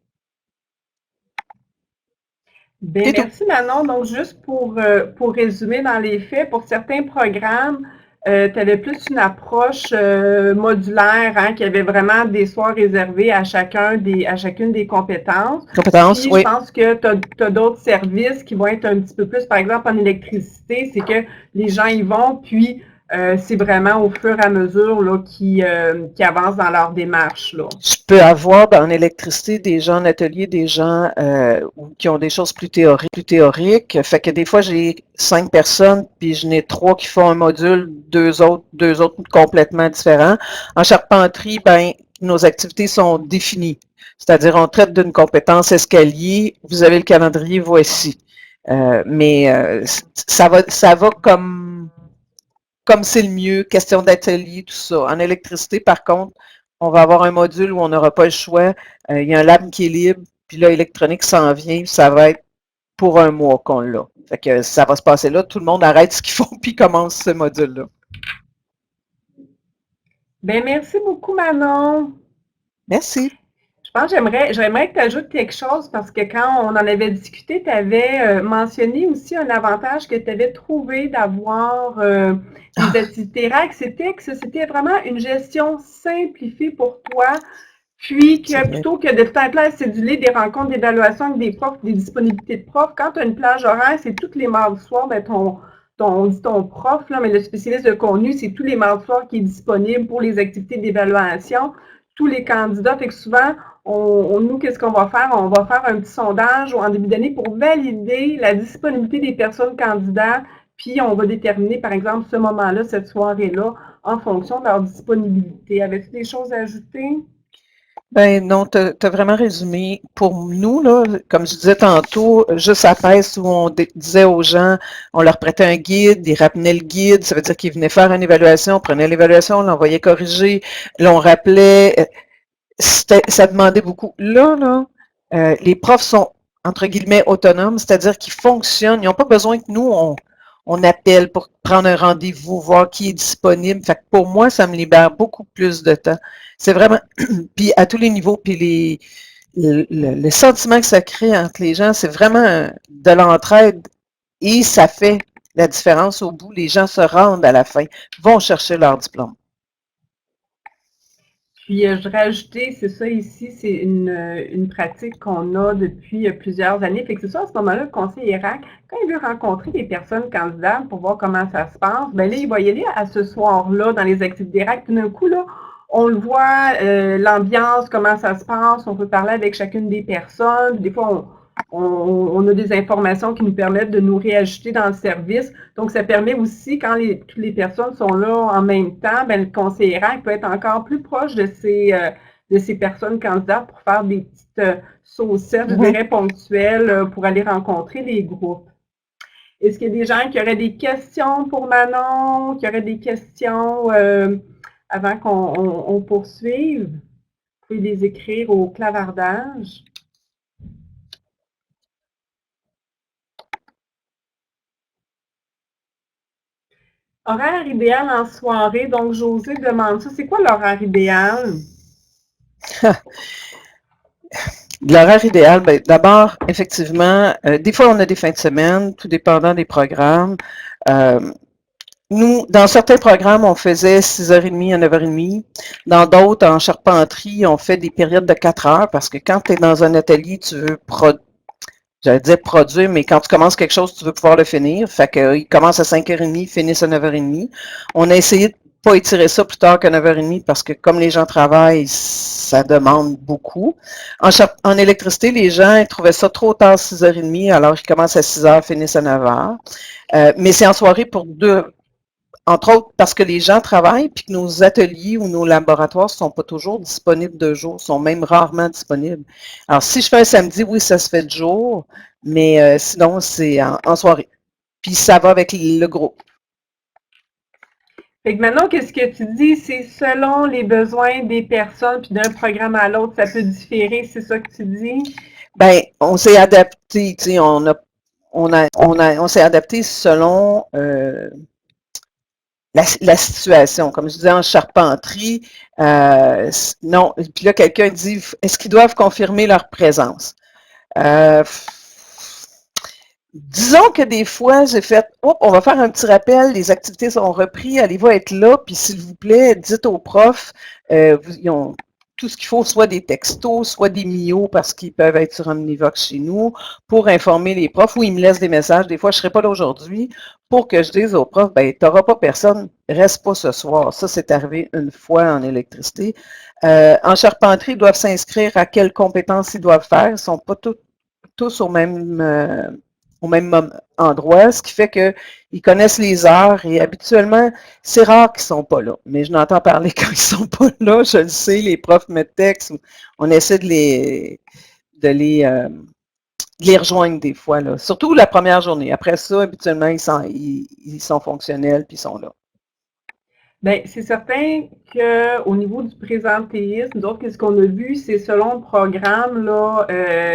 Bien, merci Manon. Donc, juste pour résumer dans les faits, pour certains programmes, tu avais plus une approche modulaire, hein, qui avait vraiment des soirs réservés à chacune des compétences. Puis, oui. Je pense que tu as d'autres services qui vont être un petit peu plus, par exemple en électricité, c'est que les gens y vont, puis c'est vraiment au fur et à mesure là, qui avancent dans leur démarche. Là. Je peux avoir en électricité des gens en atelier, des gens qui ont des choses plus théoriques. Fait que des fois, j'ai 5 personnes, puis je n'ai 3 qui font un module, deux autres complètement différents. En charpenterie, ben, nos activités sont définies. C'est-à-dire, on traite d'une compétence escalier, vous avez le calendrier, voici. Mais ça va comme c'est le mieux, question d'atelier, tout ça. En électricité, par contre, on va avoir un module où on n'aura pas le choix. Il y a un lab qui est libre, puis là, électronique s'en vient, ça va être pour un mois qu'on l'a. Fait que ça va se passer là, tout le monde arrête ce qu'ils font, puis commence ce module-là. Bien, merci beaucoup, Manon. Merci. Je pense que j'aimerais que tu ajoutes quelque chose parce que quand on en avait discuté, tu avais mentionné aussi un avantage que tu avais trouvé d'avoir les activités RAC, c'était que c'était vraiment une gestion simplifiée pour toi, puis que plutôt que de tout un plan cédulé des rencontres d'évaluation avec des profs, des disponibilités de profs, quand tu as une plage horaire, c'est tous les mardis soirs, ben on dit ton prof, là, mais le spécialiste de contenu, c'est tous les mardis soirs qui est disponible pour les activités d'évaluation. Tous les candidats, fait que souvent, nous, qu'est-ce qu'on va faire? On va faire un petit sondage en début d'année pour valider la disponibilité des personnes candidats, puis on va déterminer, par exemple, ce moment-là, cette soirée-là, en fonction de leur disponibilité. Avais-tu des choses à ajouter? Ben non, tu as vraiment résumé. Pour nous, là, comme je disais tantôt, juste à PES où on disait aux gens, on leur prêtait un guide, ils ramenaient le guide, ça veut dire qu'ils venaient faire une évaluation, on prenait l'évaluation, on l'envoyait corriger, là, on rappelait, ça demandait beaucoup. Là, les profs sont, entre guillemets, autonomes, c'est-à-dire qu'ils fonctionnent, ils n'ont pas besoin que nous, on appelle pour prendre un rendez-vous, voir qui est disponible. Fait que pour moi, ça me libère beaucoup plus de temps. C'est vraiment, puis à tous les niveaux, puis le sentiment que ça crée entre les gens, c'est vraiment de l'entraide et ça fait la différence au bout. Les gens se rendent à la fin, vont chercher leur diplôme. Puis, je voudrais ajouter, c'est ça ici, c'est une pratique qu'on a depuis plusieurs années. Fait que c'est ça, à ce moment-là, le conseiller ERAC, quand il veut rencontrer des personnes candidates pour voir comment ça se passe, ben là, il va y aller à ce soir-là dans les activités ERAC. Puis d'un coup, là, on le voit, l'ambiance, comment ça se passe, on peut parler avec chacune des personnes. Des fois, on a des informations qui nous permettent de nous réajuster dans le service. Donc, ça permet aussi, quand toutes les personnes sont là en même temps, ben, le conseiller ERAC peut être encore plus proche de ces personnes candidates pour faire des petites saucettes, je dirais, ponctuelles pour aller rencontrer les groupes. Est-ce qu'il y a des gens qui auraient des questions pour Manon, qui auraient des questions avant qu'on poursuive? Vous pouvez les écrire au clavardage. Horaire idéal en soirée. Donc, José demande ça. C'est quoi l'horaire idéal? L'horaire idéal, ben, d'abord, effectivement, des fois, on a des fins de semaine, tout dépendant des programmes. Nous, dans certains programmes, on faisait 6h30 à 9h30. Dans d'autres, en charpenterie, on fait des périodes de 4 heures parce que quand tu es dans un atelier, tu veux j'allais dire produire, mais quand tu commences quelque chose, tu veux pouvoir le finir. Fait qu'ils commencent à 5h30, finissent à 9h30. On a essayé de pas étirer ça plus tard qu'à 9h30 parce que comme les gens travaillent, ça demande beaucoup. En électricité, les gens ils trouvaient ça trop tard, 6h30, alors ils commencent à 6h, finissent à 9h. Mais c'est en soirée pour entre autres parce que les gens travaillent puis que nos ateliers ou nos laboratoires ne sont pas toujours disponibles de jour, sont même rarement disponibles. Alors, si je fais un samedi, oui, ça se fait de jour, mais sinon, c'est en soirée. Puis ça va avec le groupe. Fait que maintenant, qu'est-ce que tu dis? C'est selon les besoins des personnes, puis d'un programme à l'autre, ça peut différer, c'est ça que tu dis? Ben, on s'est adapté, tu sais, on s'est adapté selon la situation. Comme je disais, en charpenterie, non. Puis là, quelqu'un dit, est-ce qu'ils doivent confirmer leur présence? Disons que des fois, j'ai fait, oh, on va faire un petit rappel, les activités sont reprises, allez-vous être là, puis s'il vous plaît, dites aux profs, ils ont tout ce qu'il faut, soit des textos, soit des MIO, parce qu'ils peuvent être sur Omnivox chez nous, pour informer les profs, ou ils me laissent des messages, des fois, je ne serai pas là aujourd'hui, pour que je dise aux profs, ben, tu n'auras pas personne, reste pas ce soir. Ça, c'est arrivé une fois en électricité. En charpenterie, ils doivent s'inscrire à quelles compétences ils doivent faire, ils ne sont pas tous au même endroit, ce qui fait qu'ils connaissent les heures et habituellement, c'est rare qu'ils ne sont pas là. Mais je n'entends parler quand ils ne sont pas là, je le sais, les profs me textent, on essaie de les rejoindre des fois, là. Surtout la première journée. Après ça, habituellement, ils sont fonctionnels puis ils sont là. Bien, c'est certain qu'au niveau du présentéisme, nous autres, ce qu'on a vu, c'est selon le programme, là,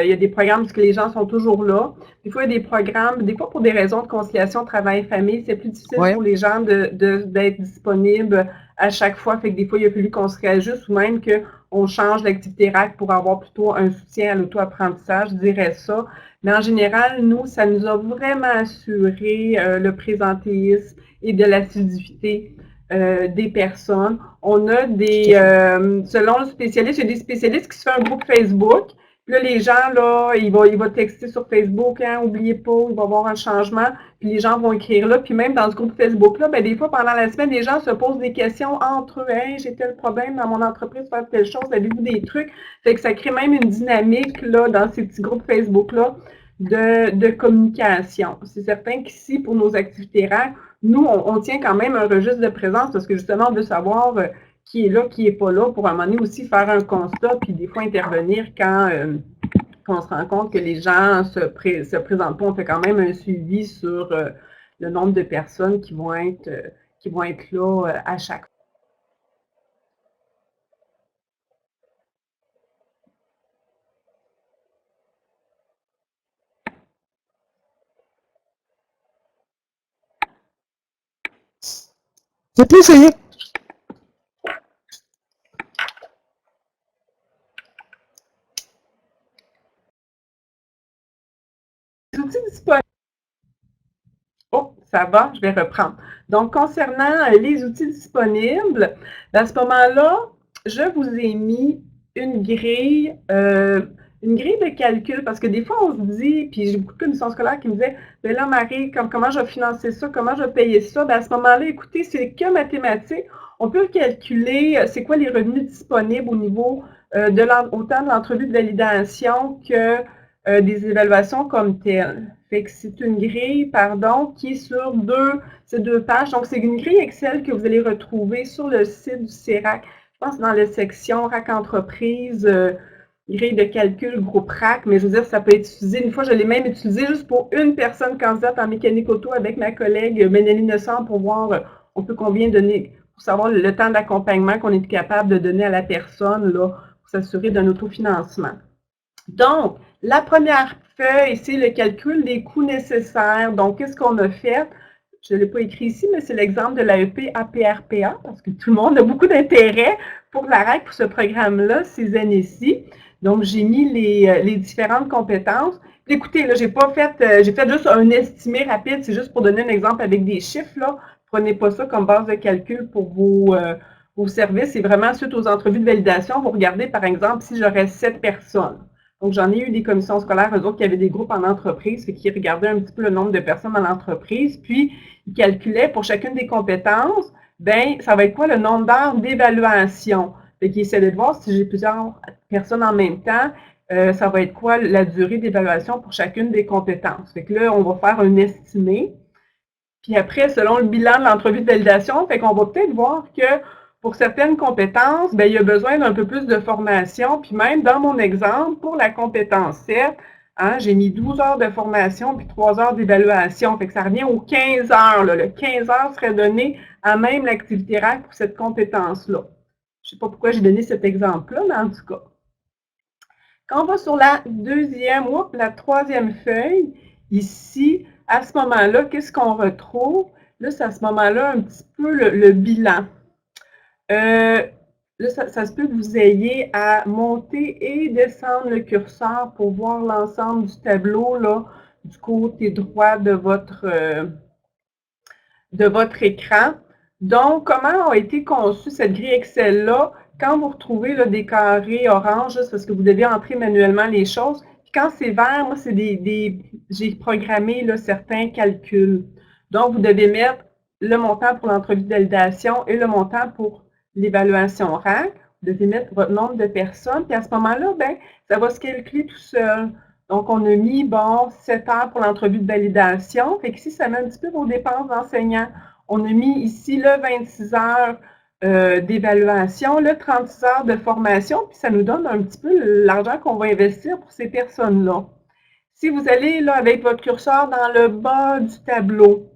il y a des programmes parce que les gens sont toujours là. Des fois, il y a des programmes, des fois pour des raisons de conciliation travail-famille, c'est plus difficile pour les gens d'être disponibles à chaque fois. Fait que des fois, il a fallu qu'on se réajuste ou même qu'on change l'activité RAC pour avoir plutôt un soutien à l'auto-apprentissage, je dirais ça. Mais en général, nous, ça nous a vraiment assuré le présentéisme et de l'assiduité. Des personnes. On a selon le spécialiste, il y a des spécialistes qui se font un groupe Facebook. Puis là, les gens, là, ils vont texter sur Facebook, hein, n'oubliez pas, il va y avoir un changement. Puis les gens vont écrire là. Puis même dans ce groupe Facebook-là, ben, des fois, pendant la semaine, les gens se posent des questions entre eux. Hey, j'ai tel problème dans mon entreprise, faire telle chose, avez-vous des trucs? Fait que ça crée même une dynamique, là, dans ces petits groupes Facebook-là de communication. C'est certain qu'ici, pour nos activités RAC, nous, on tient quand même un registre de présence parce que justement, on veut savoir qui est là, qui n'est pas là, pour à un moment donné aussi faire un constat, puis des fois intervenir quand on se rend compte que les gens se présentent pas. On fait quand même un suivi sur le nombre de personnes qui vont être là à chaque fois. Je peux essayer. Les outils disponibles. Oh, ça va, je vais reprendre. Donc, concernant les outils disponibles, à ce moment-là, je vous ai mis une grille de calcul, parce que des fois, on se dit, puis j'ai beaucoup de commissions scolaires qui me disaient, mais là, Marie, comment je vais financer ça, comment je vais payer ça? À ce moment-là, écoutez, c'est que mathématiques. On peut calculer, c'est quoi les revenus disponibles au niveau autant de l'entrevue de validation que des évaluations comme telles. Fait que c'est une grille, qui est sur ces deux pages. Donc, c'est une grille Excel que vous allez retrouver sur le site du CERAC. Je pense dans la section RAC Entreprise, grille de calcul, groupe RAC, mais je veux dire, ça peut être utilisé. Une fois, je l'ai même utilisé juste pour une personne candidate en mécanique auto avec ma collègue Ménélie Nessant pour voir on peut combien donner, pour savoir le temps d'accompagnement qu'on est capable de donner à la personne là, pour s'assurer d'un autofinancement. Donc, la première feuille, c'est le calcul des coûts nécessaires. Donc, qu'est-ce qu'on a fait? Je ne l'ai pas écrit ici, mais c'est l'exemple de l'AEP APRPA, parce que tout le monde a beaucoup d'intérêt pour la RAC, pour ce programme-là, ces années-ci. Donc, j'ai mis les différentes compétences. Écoutez, là, j'ai fait juste un estimé rapide, c'est juste pour donner un exemple avec des chiffres, là. Prenez pas ça comme base de calcul pour vos services. C'est vraiment suite aux entrevues de validation. Vous regardez, par exemple, si j'aurais 7 personnes. Donc, j'en ai eu des commissions scolaires, eux autres, qui avaient des groupes en entreprise, qui regardaient un petit peu le nombre de personnes dans l'entreprise, puis ils calculaient pour chacune des compétences, ça va être quoi le nombre d'heures d'évaluation? Fait qu'ils essaient de voir si j'ai plusieurs personnes en même temps, ça va être quoi la durée d'évaluation pour chacune des compétences. Fait que là, on va faire un estimé. Puis après, selon le bilan de l'entrevue de validation, fait qu'on va peut-être voir que pour certaines compétences, il y a besoin d'un peu plus de formation. Puis même dans mon exemple, pour la compétence 7, j'ai mis 12 heures de formation puis 3 heures d'évaluation. Fait que ça revient aux 15 heures. Là. Le 15 heures serait donné à même l'activité RAC pour cette compétence-là. Je ne sais pas pourquoi j'ai donné cet exemple-là, mais en tout cas. Quand on va sur la troisième feuille, ici, à ce moment-là, qu'est-ce qu'on retrouve? Là, c'est à ce moment-là un petit peu le bilan. Là, ça se peut que vous ayez à monter et descendre le curseur pour voir l'ensemble du tableau là, du côté droit de votre écran. Donc, comment a été conçue cette grille Excel-là? Quand vous retrouvez là, des carrés orange, c'est parce que vous devez entrer manuellement les choses. Puis quand c'est vert, moi, c'est j'ai programmé là, certains calculs. Donc, vous devez mettre le montant pour l'entrevue de validation et le montant pour l'évaluation RAC. Vous devez mettre votre nombre de personnes. Puis à ce moment-là, ça va se calculer tout seul. Donc, on a mis, 7 heures pour l'entrevue de validation. Fait qu'ici, ça met un petit peu vos dépenses d'enseignant. On a mis ici, là, 26 heures d'évaluation, là, 36 heures de formation, puis ça nous donne un petit peu l'argent qu'on va investir pour ces personnes-là. Si vous allez, là, avec votre curseur dans le bas du tableau,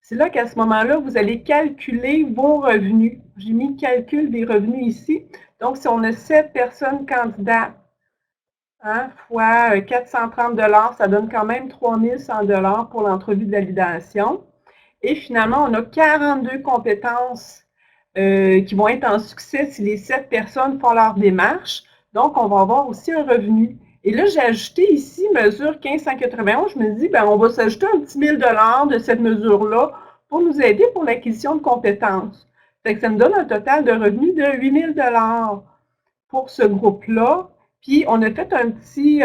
c'est là qu'à ce moment-là, vous allez calculer vos revenus. J'ai mis calcul des revenus ici. Donc, si on a 7 personnes candidates, fois 430 $, ça donne quand même 3100 $ pour l'entrevue de validation. Et finalement, on a 42 compétences qui vont être en succès si les 7 personnes font leur démarche. Donc, on va avoir aussi un revenu. Et là, j'ai ajouté ici mesure 1591. Je me dis, on va s'ajouter un petit 1000 $ de cette mesure-là pour nous aider pour l'acquisition de compétences. Fait que ça me donne un total de revenus de 8000 $ pour ce groupe-là. Puis, on a fait un petit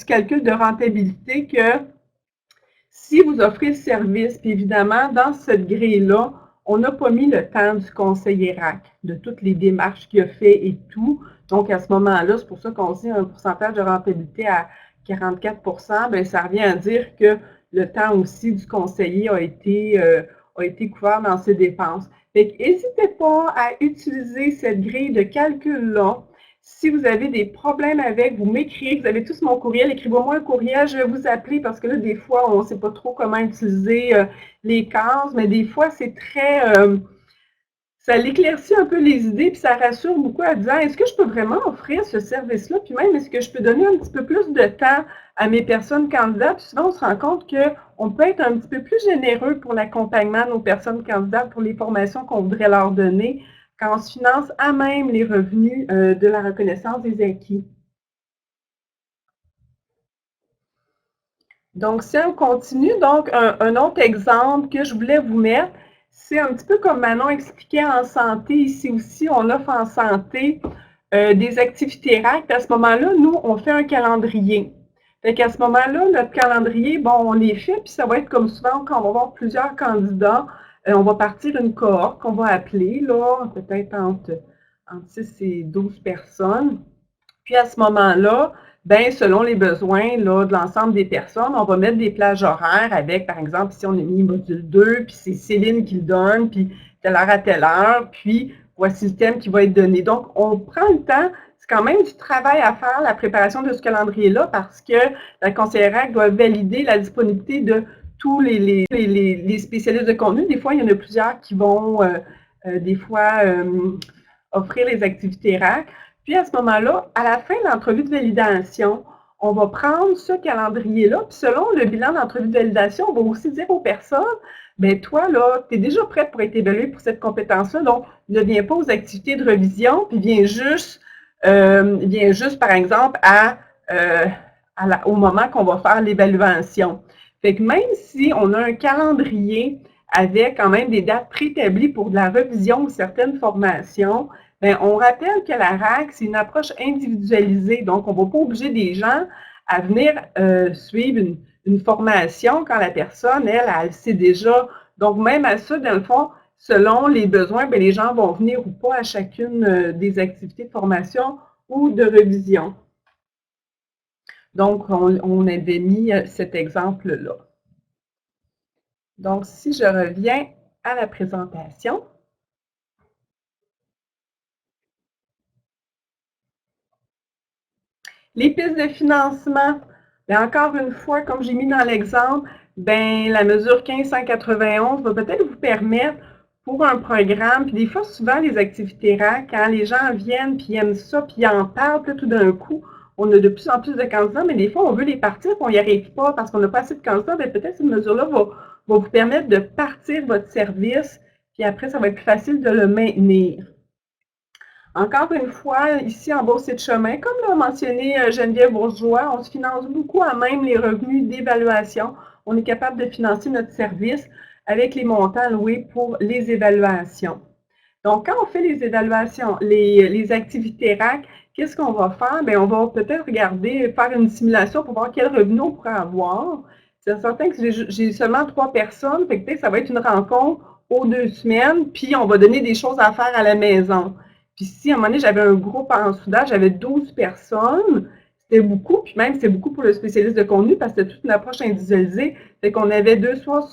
calcul de rentabilité que si vous offrez le service, puis évidemment, dans cette grille-là, on n'a pas mis le temps du conseiller RAC, de toutes les démarches qu'il a fait et tout. Donc, à ce moment-là, c'est pour ça qu'on dit un pourcentage de rentabilité à 44 %, ça revient à dire que le temps aussi du conseiller a été couvert dans ses dépenses. N'hésitez pas à utiliser cette grille de calcul-là. Si vous avez des problèmes avec, vous m'écrivez, vous avez tous mon courriel, écrivez-moi un courriel, je vais vous appeler parce que là, des fois, on ne sait pas trop comment utiliser les cases, mais des fois, c'est très... ça l'éclaircit un peu les idées, puis ça rassure beaucoup à dire, est-ce que je peux vraiment offrir ce service-là? Puis même, est-ce que je peux donner un petit peu plus de temps à mes personnes candidates? Puis souvent, on se rend compte qu'on peut être un petit peu plus généreux pour l'accompagnement de nos personnes candidates pour les formations qu'on voudrait leur donner quand on se finance à même les revenus de la reconnaissance des acquis. Donc, si on continue, donc un autre exemple que je voulais vous mettre, c'est un petit peu comme Manon expliquait en santé. Ici aussi, on offre en santé des activités RAC. À ce moment-là, nous, on fait un calendrier. Fait qu'à ce moment-là, notre calendrier, bon, on les fait, puis ça va être comme souvent quand on va avoir plusieurs candidats, on va partir une cohorte qu'on va appeler, là, peut-être entre 6 et 12 personnes. Puis à ce moment-là, ben, selon les besoins là, de l'ensemble des personnes, on va mettre des plages horaires avec, par exemple, si on a mis module 2, puis c'est Céline qui le donne, puis telle heure à telle heure, puis voici le thème qui va être donné. Donc, on prend le temps, c'est quand même du travail à faire, la préparation de ce calendrier-là, parce que la conseillère RAC doit valider la disponibilité de tous les spécialistes de contenu. Des fois, il y en a plusieurs qui vont, des fois, offrir les activités RAC. Puis à ce moment-là, à la fin de l'entrevue de validation, on va prendre ce calendrier-là, puis selon le bilan d'entrevue de validation, on va aussi dire aux personnes, bien toi, là, tu es déjà prête pour être évaluée pour cette compétence-là, donc ne viens pas aux activités de revision, puis viens juste par exemple, au moment qu'on va faire l'évaluation. Fait que même si on a un calendrier avec quand même des dates préétablies pour de la revision de certaines formations, bien, on rappelle que la RAC, c'est une approche individualisée. Donc, on ne va pas obliger des gens à venir suivre une formation quand la personne, elle sait déjà. Donc, même à ça, dans le fond, selon les besoins, bien, les gens vont venir ou pas à chacune des activités de formation ou de revision. Donc, on avait mis cet exemple-là. Donc, si je reviens à la présentation, les pistes de financement, bien, encore une fois, comme j'ai mis dans l'exemple, ben, la mesure 1591 va peut-être vous permettre pour un programme, puis des fois, souvent, les activités RAC, quand les gens viennent, puis aiment ça, puis ils en parlent, puis tout d'un coup, on a de plus en plus de candidats, mais des fois, on veut les partir, puis on n'y arrive pas parce qu'on n'a pas assez de candidats, bien, peut-être cette mesure-là va vous permettre de partir votre service, puis après, ça va être plus facile de le maintenir. Encore une fois, ici en Beauce et de Chemin, comme l'a mentionné Geneviève Bourgeois, on se finance beaucoup à même les revenus d'évaluation. On est capable de financer notre service avec les montants alloués pour les évaluations. Donc, quand on fait les évaluations, les activités RAC, qu'est-ce qu'on va faire? Bien, on va peut-être regarder, faire une simulation pour voir quel revenu on pourrait avoir. C'est certain que j'ai seulement 3 personnes, fait que peut-être ça va être une rencontre aux 2 semaines, puis on va donner des choses à faire à la maison. Puis si à un moment donné, j'avais un groupe en soudage, j'avais 12 personnes, c'était beaucoup, puis même c'était beaucoup pour le spécialiste de contenu parce que c'était toute une approche individualisée. Fait qu'on avait 2 soirs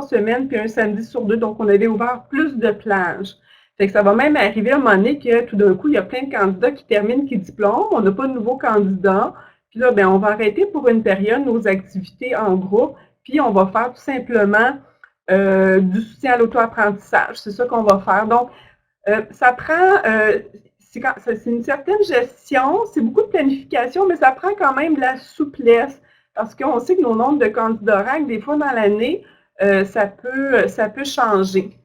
semaine, puis un samedi sur 2, donc on avait ouvert plus de plages. Fait que ça va même arriver à un moment donné que tout d'un coup, il y a plein de candidats qui terminent, qui diplôment, on n'a pas de nouveaux candidats. Puis là, bien, on va arrêter pour une période nos activités en groupe, puis on va faire tout simplement du soutien à l'auto-apprentissage. C'est ça qu'on va faire. Donc, ça prend, c'est une certaine gestion, c'est beaucoup de planification, mais ça prend quand même de la souplesse parce qu'on sait que nos nombres de candidats RAC, des fois dans l'année, ça peut changer.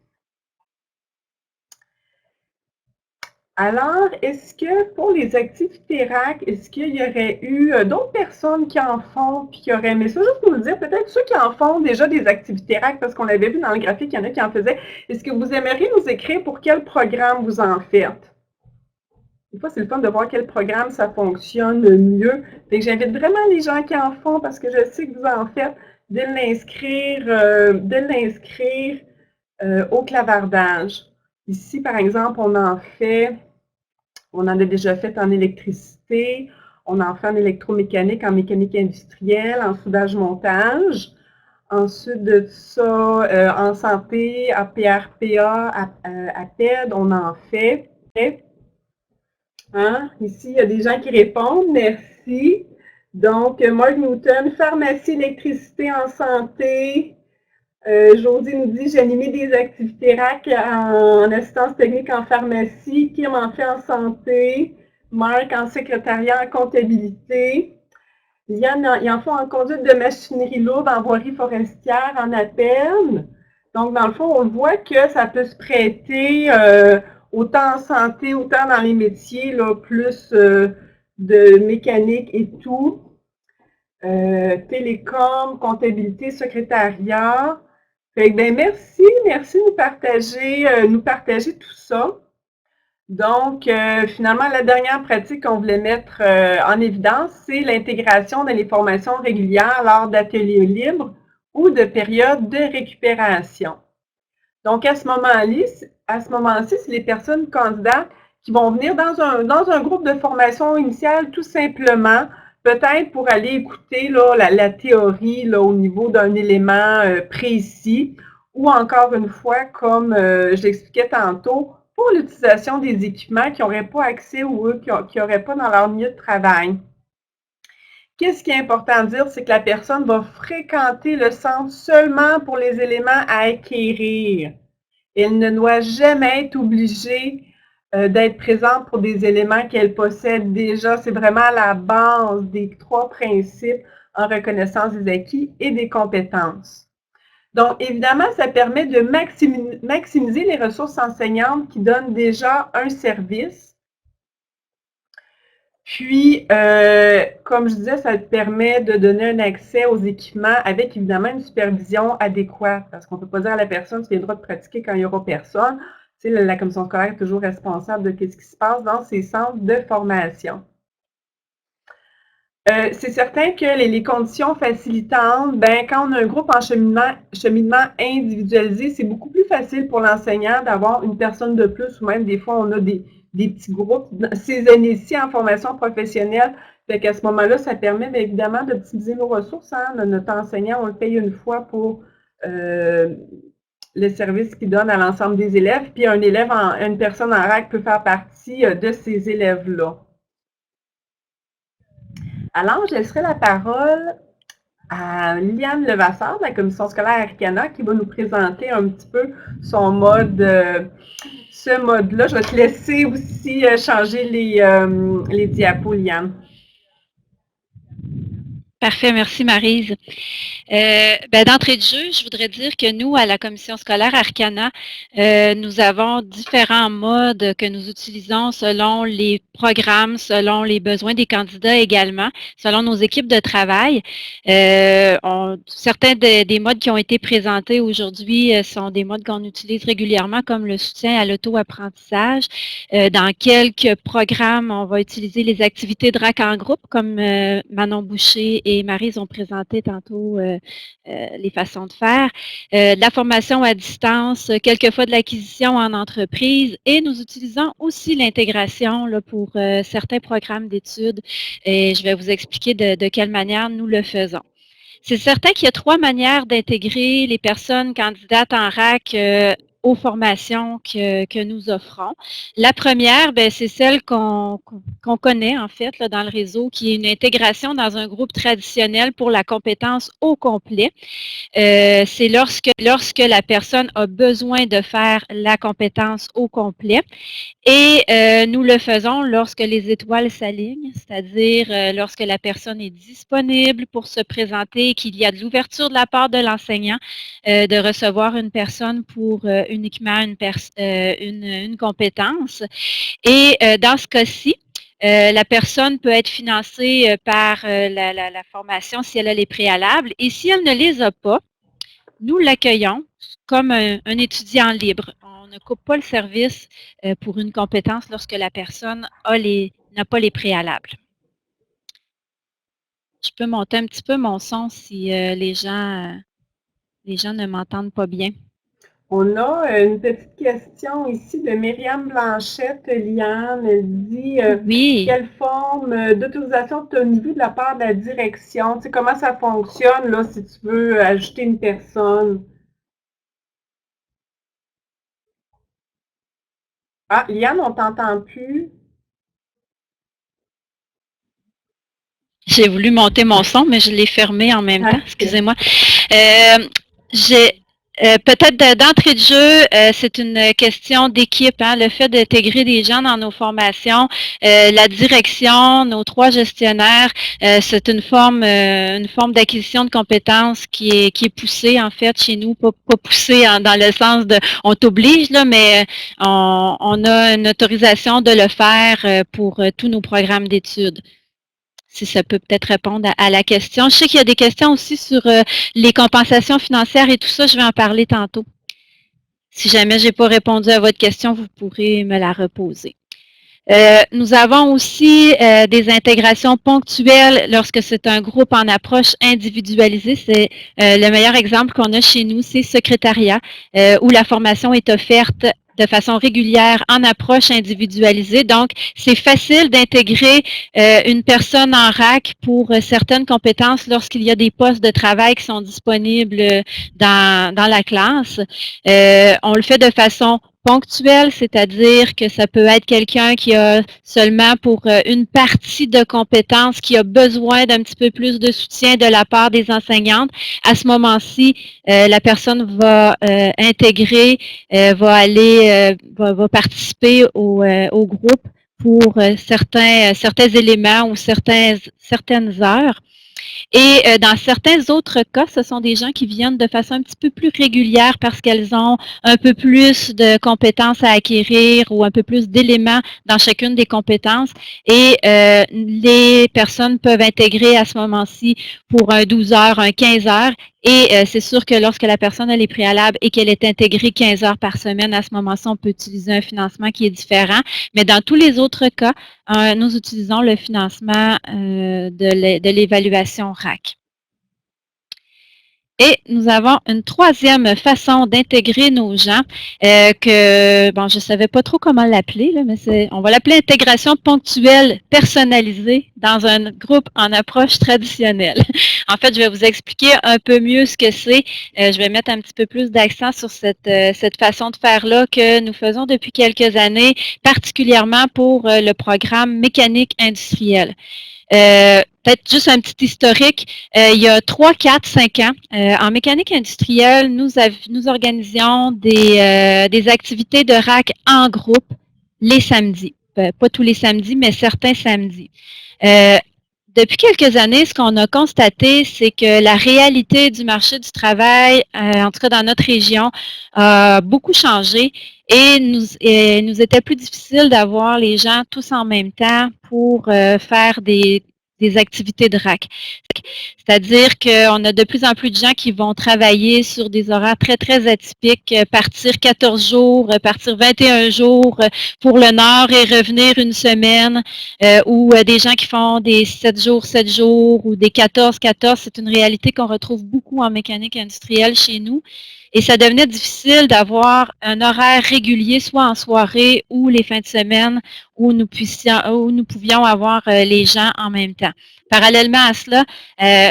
Alors, est-ce que pour les activités RAC, est-ce qu'il y aurait eu d'autres personnes qui en font puis qui auraient aimé ça? Juste pour vous dire, peut-être ceux qui en font déjà des activités RAC, parce qu'on l'avait vu dans le graphique, il y en a qui en faisaient. Est-ce que vous aimeriez nous écrire pour quel programme vous en faites? Des fois, c'est le fun de voir quel programme ça fonctionne mieux. Donc, j'invite vraiment les gens qui en font parce que je sais que vous en faites de l'inscrire au clavardage. Ici, par exemple, on en a déjà fait en électricité, on en fait en électromécanique, en mécanique industrielle, en soudage-montage, Ensuite de ça, en santé, à PRPA, à TED, on en fait. Hein? Ici, il y a des gens qui répondent. Merci. Donc, Mark Newton, pharmacie, électricité en santé. Josée nous dit, j'ai animé des activités RAC en assistance technique en pharmacie. Kim en fait en santé. Marc en secrétariat en comptabilité. Liane, ils en font en conduite de machinerie lourde en voirie forestière en appel. Donc, dans le fond, on voit que ça peut se prêter autant en santé, autant dans les métiers, là, plus de mécanique et tout. Télécom, comptabilité, secrétariat. Fait que, ben, merci de nous partager tout ça. Donc, finalement, la dernière pratique qu'on voulait mettre en évidence, c'est l'intégration dans les formations régulières lors d'ateliers libres ou de périodes de récupération. Donc, à ce moment-ci, c'est les personnes candidates qui vont venir dans un groupe de formation initiale tout simplement, peut-être pour aller écouter là, la théorie là, au niveau d'un élément précis, ou encore une fois, comme je l'expliquais tantôt, pour l'utilisation des équipements qui n'auraient pas accès ou eux qui n'auraient pas dans leur milieu de travail. Qu'est-ce qui est important de dire, c'est que la personne va fréquenter le centre seulement pour les éléments à acquérir. Elle ne doit jamais être obligée d'être présente pour des éléments qu'elle possède déjà. C'est vraiment la base des 3 principes en reconnaissance des acquis et des compétences. Donc, évidemment, ça permet de maximiser les ressources enseignantes qui donnent déjà un service. Puis, comme je disais, ça permet de donner un accès aux équipements avec évidemment une supervision adéquate, parce qu'on ne peut pas dire à la personne qu'il a le droit de pratiquer quand il n'y aura personne. Tu sais, la commission scolaire est toujours responsable de ce qui se passe dans ces centres de formation. C'est certain que les conditions facilitantes, ben, quand on a un groupe en cheminement individualisé, c'est beaucoup plus facile pour l'enseignant d'avoir une personne de plus, ou même des fois, on a des petits groupes. Ces années-ci en formation professionnelle, fait qu'à ce moment-là, ça permet bien évidemment d'optimiser nos ressources. Hein. Notre enseignant, on le paye une fois pour le service qu'il donne à l'ensemble des élèves, puis une personne en RAC peut faire partie de ces élèves-là. Alors, je laisserai la parole à Liliane Levasseur de la commission scolaire Arcana qui va nous présenter un petit peu son mode, ce mode-là. Je vais te laisser aussi changer les diapos, Liliane. Parfait, merci Maryse. D'entrée de jeu, je voudrais dire que nous, à la commission scolaire Arcana, nous avons différents modes que nous utilisons selon les programmes, selon les besoins des candidats également, selon nos équipes de travail. Certains des modes qui ont été présentés aujourd'hui sont des modes qu'on utilise régulièrement, comme le soutien à l'auto-apprentissage. Dans quelques programmes, on va utiliser les activités de RAC en groupe, comme Manon Boucher et Maryse ont présenté tantôt les façons de faire. De la formation à distance, quelquefois de l'acquisition en entreprise, et nous utilisons aussi l'intégration pour certains programmes d'études, et je vais vous expliquer de quelle manière nous le faisons. C'est certain qu'il y a 3 manières d'intégrer les personnes candidates en RAC aux formations que nous offrons. La première, c'est celle qu'on connaît en fait là, dans le réseau, qui est une intégration dans un groupe traditionnel pour la compétence au complet. C'est lorsque la personne a besoin de faire la compétence au complet. Et nous le faisons lorsque les étoiles s'alignent, c'est-à-dire lorsque la personne est disponible pour se présenter, qu'il y a de l'ouverture de la part de l'enseignant de recevoir une personne pour uniquement une compétence. Et dans ce cas-ci, la personne peut être financée par la formation si elle a les préalables. Et si elle ne les a pas, nous l'accueillons comme un étudiant libre. On ne coupe pas le service pour une compétence lorsque la personne n'a pas les préalables. Je peux monter un petit peu mon son si les gens ne m'entendent pas bien. On a une petite question ici de Myriam Blanchette, Liane. Elle dit Oui. quelle forme d'autorisation tu as au niveau de la part de la direction? Tu sais, comment ça fonctionne là, si tu veux ajouter une personne? Ah, Liane, on t'entend plus. J'ai voulu monter mon son, mais je l'ai fermé en même temps. Ok. Excusez-moi. J'ai peut-être d'entrée de jeu, c'est une question d'équipe, hein, le fait d'intégrer des gens dans nos formations, la direction, nos 3 gestionnaires, c'est une forme d'acquisition de compétences qui est poussée en fait chez nous, pas poussée dans le sens de on t'oblige là, mais on a une autorisation de le faire pour tous nos programmes d'études. Si ça peut peut-être répondre à la question. Je sais qu'il y a des questions aussi sur les compensations financières et tout ça, je vais en parler tantôt. Si jamais je n'ai pas répondu à votre question, vous pourrez me la reposer. Nous avons aussi des intégrations ponctuelles lorsque c'est un groupe en approche individualisée. C'est le meilleur exemple qu'on a chez nous, c'est secrétariat, où la formation est offerte de façon régulière en approche individualisée. Donc, c'est facile d'intégrer une personne en RAC pour certaines compétences lorsqu'il y a des postes de travail qui sont disponibles dans la classe. On le fait de façon ponctuelle, c'est-à-dire que ça peut être quelqu'un qui a seulement pour une partie de compétences, qui a besoin d'un petit peu plus de soutien de la part des enseignantes. À ce moment-ci, la personne va intégrer, va participer au groupe pour certains éléments ou certaines heures. Et dans certains autres cas, ce sont des gens qui viennent de façon un petit peu plus régulière parce qu'elles ont un peu plus de compétences à acquérir ou un peu plus d'éléments dans chacune des compétences. Et les personnes peuvent intégrer à ce moment-ci pour un 12 heures, un 15 heures. Et c'est sûr que lorsque la personne elle est préalable et qu'elle est intégrée 15 heures par semaine, à ce moment-ci, on peut utiliser un financement qui est différent. Mais dans tous les autres cas, nous utilisons le financement de l'évaluation RAC. Et nous avons une troisième façon d'intégrer nos gens que, bon, je ne savais pas trop comment l'appeler, mais on va l'appeler intégration ponctuelle personnalisée dans un groupe en approche traditionnelle. En fait, je vais vous expliquer un peu mieux ce que c'est. Je vais mettre un petit peu plus d'accent sur cette façon de faire-là que nous faisons depuis quelques années, particulièrement pour le programme mécanique industrielle. Peut-être juste un petit historique. Il y a 3, 4, 5 ans, en mécanique industrielle, nous organisions des activités de RAC en groupe les samedis. Pas tous les samedis, mais certains samedis. Depuis quelques années, ce qu'on a constaté, c'est que la réalité du marché du travail, en tout cas dans notre région, a beaucoup changé et nous était plus difficile d'avoir les gens tous en même temps pour faire des activités de RAC. C'est-à-dire qu'on a de plus en plus de gens qui vont travailler sur des horaires très, très atypiques, partir 14 jours, partir 21 jours pour le Nord et revenir une semaine, ou des gens qui font des 7 jours, ou des 14. C'est une réalité qu'on retrouve beaucoup en mécanique industrielle chez nous. Et ça devenait difficile d'avoir un horaire régulier, soit en soirée ou les fins de semaine, où nous pouvions avoir les gens en même temps. Parallèlement à cela,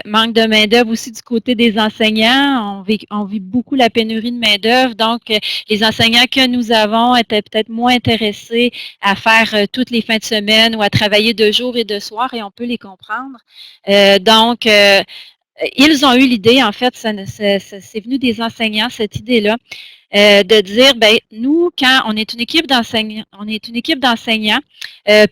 manque de main-d'œuvre aussi du côté des enseignants. On vit beaucoup la pénurie de main-d'œuvre. Donc, les enseignants que nous avons étaient peut-être moins intéressés à faire toutes les fins de semaine ou à travailler de jour et de soir, et on peut les comprendre. Donc, ils ont eu l'idée, en fait, c'est venu des enseignants, cette idée-là, de dire, ben nous, quand on est une équipe d'enseignants,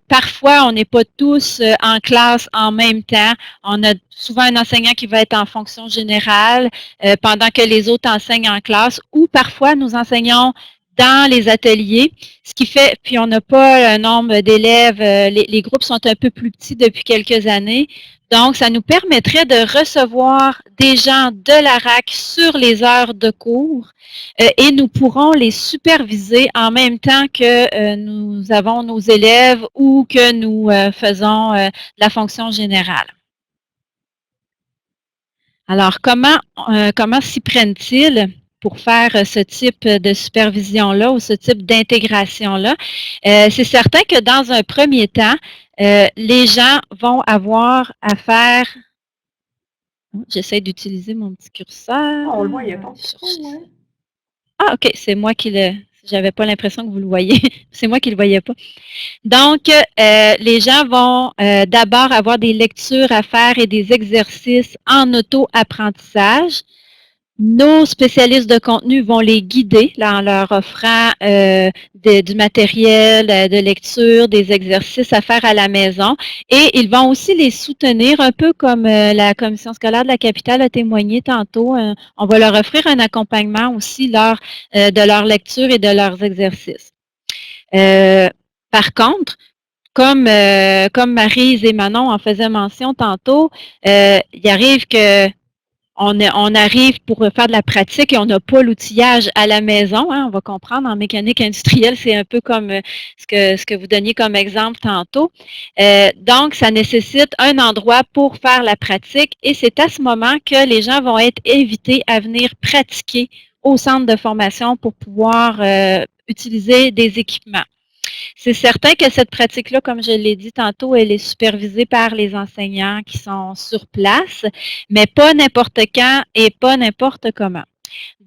parfois on n'est pas tous en classe en même temps. On a souvent un enseignant qui va être en fonction générale pendant que les autres enseignent en classe, ou parfois nous enseignons dans les ateliers, ce qui fait, puis on n'a pas un nombre d'élèves, les groupes sont un peu plus petits depuis quelques années. Donc, ça nous permettrait de recevoir des gens de la RAC sur les heures de cours et nous pourrons les superviser en même temps que nous avons nos élèves ou que nous faisons la fonction générale. Alors, comment s'y prennent-ils? pour faire ce type de supervision-là ou ce type d'intégration-là. C'est certain que dans un premier temps, les gens vont avoir à faire... J'essaie d'utiliser mon petit curseur. On le voit, il y a ton ouais. Ah, OK, c'est moi qui le... J'avais pas l'impression que vous le voyez. C'est moi qui le voyais pas. Donc, les gens vont d'abord avoir des lectures à faire et des exercices en auto-apprentissage. Nos spécialistes de contenu vont les guider là, en leur offrant du matériel de lecture, des exercices à faire à la maison. Et ils vont aussi les soutenir, un peu comme la commission scolaire de la capitale a témoigné tantôt. On va leur offrir un accompagnement aussi lors de leur lecture et de leurs exercices. Par contre, comme Maryse et Manon en faisaient mention tantôt, il arrive que on arrive pour faire de la pratique et on n'a pas l'outillage à la maison. Hein, on va comprendre, en mécanique industrielle, c'est un peu comme ce que vous donniez comme exemple tantôt. Donc, ça nécessite un endroit pour faire la pratique et c'est à ce moment que les gens vont être invités à venir pratiquer au centre de formation pour pouvoir utiliser des équipements. C'est certain que cette pratique-là, comme je l'ai dit tantôt, elle est supervisée par les enseignants qui sont sur place, mais pas n'importe quand et pas n'importe comment.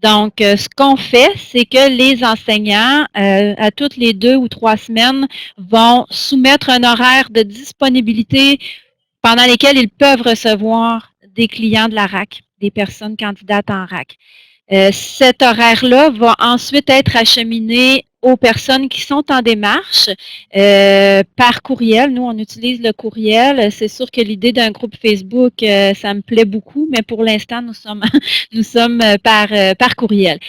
Donc, ce qu'on fait, c'est que les enseignants, à toutes les 2 ou 3 semaines, vont soumettre un horaire de disponibilité pendant lesquels ils peuvent recevoir des clients de la RAC, des personnes candidates en RAC. Cet horaire-là va ensuite être acheminé aux personnes qui sont en démarche par courriel. Nous, on utilise le courriel. C'est sûr que l'idée d'un groupe Facebook, ça me plaît beaucoup, mais pour l'instant, nous sommes par courriel.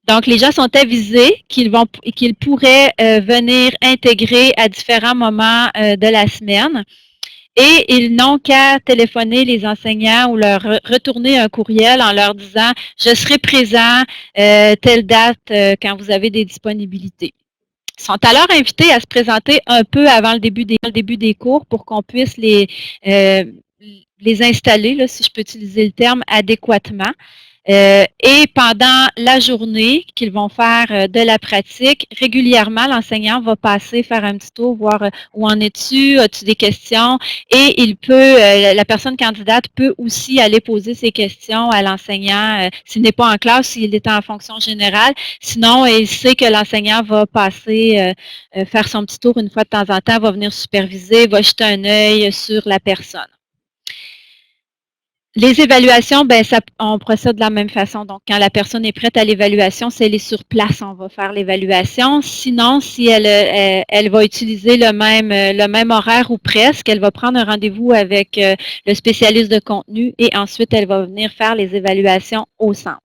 Donc, les gens sont avisés qu'ils pourraient venir intégrer à différents moments de la semaine. Et ils n'ont qu'à téléphoner les enseignants ou leur retourner un courriel en leur disant « Je serai présent telle date quand vous avez des disponibilités ». Ils sont alors invités à se présenter un peu avant le début des cours pour qu'on puisse les installer, là, si je peux utiliser le terme, adéquatement. Et pendant la journée qu'ils vont faire de la pratique, régulièrement, l'enseignant va passer, faire un petit tour, voir où en es-tu, as-tu des questions, et il peut, la personne candidate peut aussi aller poser ses questions à l'enseignant, s'il n'est pas en classe, s'il est en fonction générale. Sinon, il sait que l'enseignant va passer, faire son petit tour une fois de temps en temps, va venir superviser, va jeter un œil sur la personne. Les évaluations, ben, on procède de la même façon. Donc, quand la personne est prête à l'évaluation, si elle est sur place, on va faire l'évaluation. Sinon, si elle va utiliser le même horaire ou presque, elle va prendre un rendez-vous avec le spécialiste de contenu et ensuite, elle va venir faire les évaluations au centre.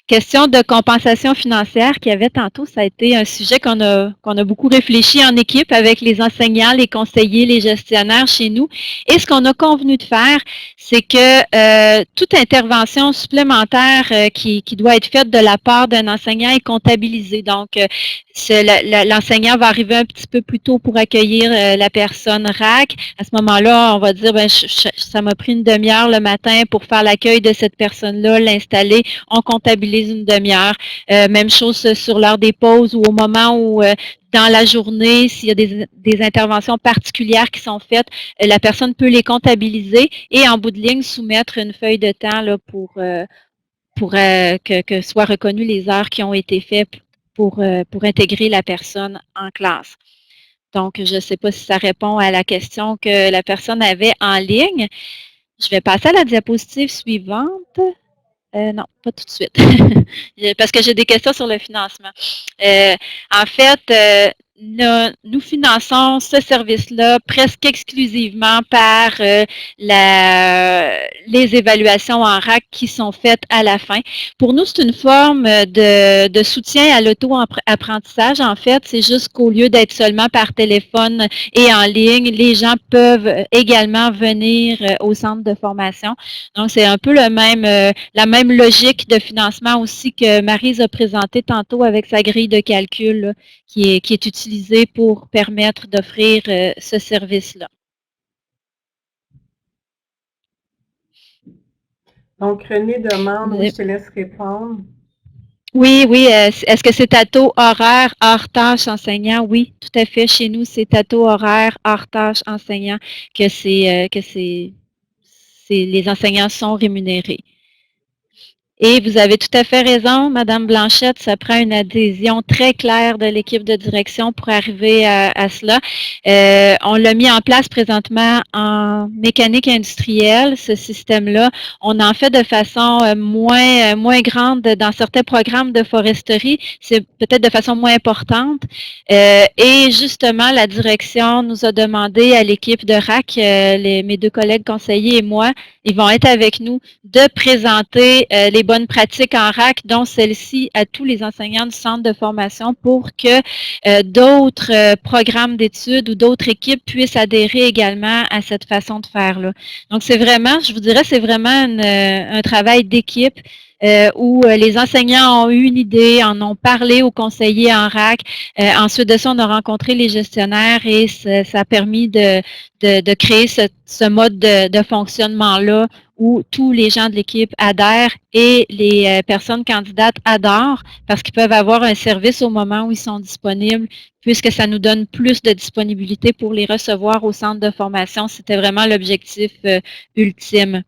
Question de compensation financière qu'il y avait tantôt, ça a été un sujet qu'on a beaucoup réfléchi en équipe avec les enseignants, les conseillers, les gestionnaires chez nous. Et ce qu'on a convenu de faire, c'est que toute intervention supplémentaire qui doit être faite de la part d'un enseignant est comptabilisée. Donc, l'enseignant va arriver un petit peu plus tôt pour accueillir la personne RAC. À ce moment-là, on va dire, ben, ça m'a pris une demi-heure le matin pour faire l'accueil de cette personne-là, l'installer. On comptabilise une demi-heure. Même chose sur l'heure des pauses ou au moment où, dans la journée, s'il y a des interventions particulières qui sont faites, la personne peut les comptabiliser et en bout de ligne, soumettre une feuille de temps là, pour que soient reconnues les heures qui ont été faites pour intégrer la personne en classe. Donc, je ne sais pas si ça répond à la question que la personne avait en ligne. Je vais passer à la diapositive suivante. Non, pas tout de suite, parce que j'ai des questions sur le financement. En fait, nous finançons ce service-là presque exclusivement par les évaluations en RAC qui sont faites à la fin. Pour nous, c'est une forme de soutien à l'auto-apprentissage. En fait, c'est juste qu'au lieu d'être seulement par téléphone et en ligne, les gens peuvent également venir au centre de formation. Donc, c'est un peu la même logique de financement aussi que Maryse a présenté tantôt avec sa grille de calcul là, qui est utilisée pour permettre d'offrir ce service-là. Donc, René demande, je te laisse répondre. Oui, oui. Est-ce que c'est à taux horaire, hors tâche enseignant? Oui, tout à fait. Chez nous, c'est à taux horaire, hors tâche enseignant les enseignants sont rémunérés. Et vous avez tout à fait raison, Madame Blanchette, ça prend une adhésion très claire de l'équipe de direction pour arriver à cela. On l'a mis en place présentement en mécanique industrielle, ce système-là. On en fait de façon moins grande dans certains programmes de foresterie. C'est peut-être de façon moins importante. Et justement, la direction nous a demandé à l'équipe de RAC, mes 2 collègues conseillers et moi, ils vont être avec nous, de présenter les bonnes pratiques en RAC, dont celle-ci à tous les enseignants du centre de formation pour que d'autres programmes d'études ou d'autres équipes puissent adhérer également à cette façon de faire-là. Donc, c'est vraiment, je vous dirais, c'est vraiment un travail d'équipe où les enseignants ont eu une idée, en ont parlé aux conseillers en RAC. Ensuite de ça, on a rencontré les gestionnaires et ça a permis de créer ce mode de fonctionnement-là où tous les gens de l'équipe adhèrent et les personnes candidates adorent parce qu'ils peuvent avoir un service au moment où ils sont disponibles, puisque ça nous donne plus de disponibilité pour les recevoir au centre de formation. C'était vraiment l'objectif ultime.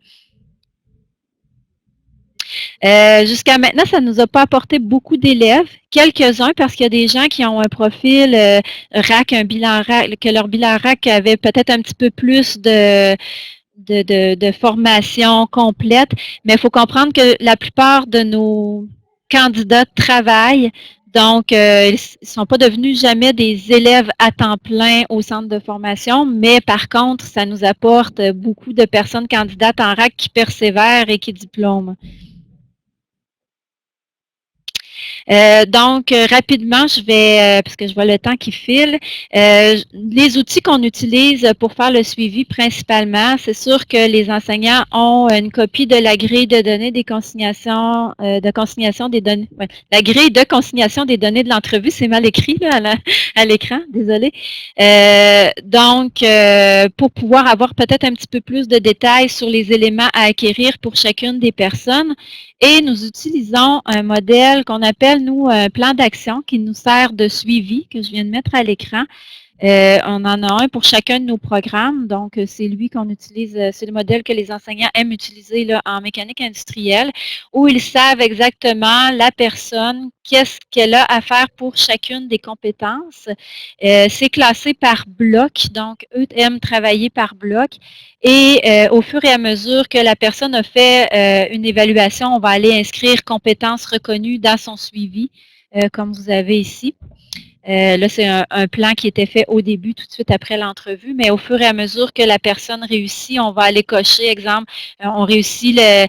Jusqu'à maintenant, ça ne nous a pas apporté beaucoup d'élèves, quelques-uns parce qu'il y a des gens qui ont un profil RAC, un bilan RAC, que leur bilan RAC avait peut-être un petit peu plus de formation complète, mais il faut comprendre que la plupart de nos candidats travaillent, donc ils ne sont pas devenus jamais des élèves à temps plein au centre de formation, mais par contre, ça nous apporte beaucoup de personnes candidates en RAC qui persévèrent et qui diplôment. Donc, rapidement, je vais, parce que je vois le temps qui file, les outils qu'on utilise pour faire le suivi principalement, c'est sûr que les enseignants ont une copie de la grille de données des consignations, des données. Ouais, la grille de consignation des données de l'entrevue, c'est mal écrit là, à l'écran, désolé. Donc, pour pouvoir avoir peut-être un petit peu plus de détails sur les éléments à acquérir pour chacune des personnes, et nous utilisons un modèle qu'on appelle, nous, un plan d'action qui nous sert de suivi, que je viens de mettre à l'écran. On en a un pour chacun de nos programmes, donc c'est lui qu'on utilise, c'est le modèle que les enseignants aiment utiliser là, en mécanique industrielle, où ils savent exactement la personne, qu'est-ce qu'elle a à faire pour chacune des compétences. C'est classé par bloc, donc eux aiment travailler par bloc. Et au fur et à mesure que la personne a fait une évaluation, on va aller inscrire compétences reconnues dans son suivi, comme vous avez ici. Là, c'est un plan qui était fait au début, tout de suite après l'entrevue, mais au fur et à mesure que la personne réussit, on va aller cocher, exemple, on réussit le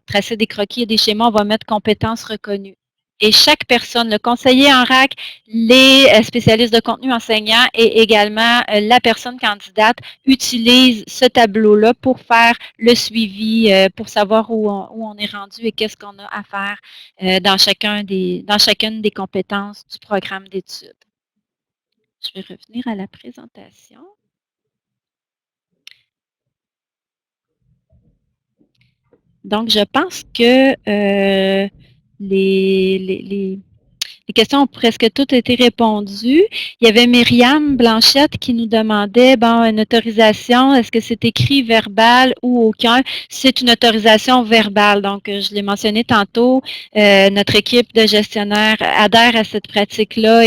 tracer des croquis et des schémas, on va mettre compétences reconnues. Et chaque personne, le conseiller en RAC, les spécialistes de contenu enseignants et également la personne candidate utilisent ce tableau-là pour faire le suivi, pour savoir où on est rendu et qu'est-ce qu'on a à faire dans chacune des compétences du programme d'études. Je vais revenir à la présentation. Donc, je pense que les questions ont presque toutes été répondues. Il y avait Myriam Blanchette qui nous demandait, bon, une autorisation, est-ce que c'est écrit verbal ou aucun? C'est une autorisation verbale. Donc, je l'ai mentionné tantôt, notre équipe de gestionnaires adhère à cette pratique-là.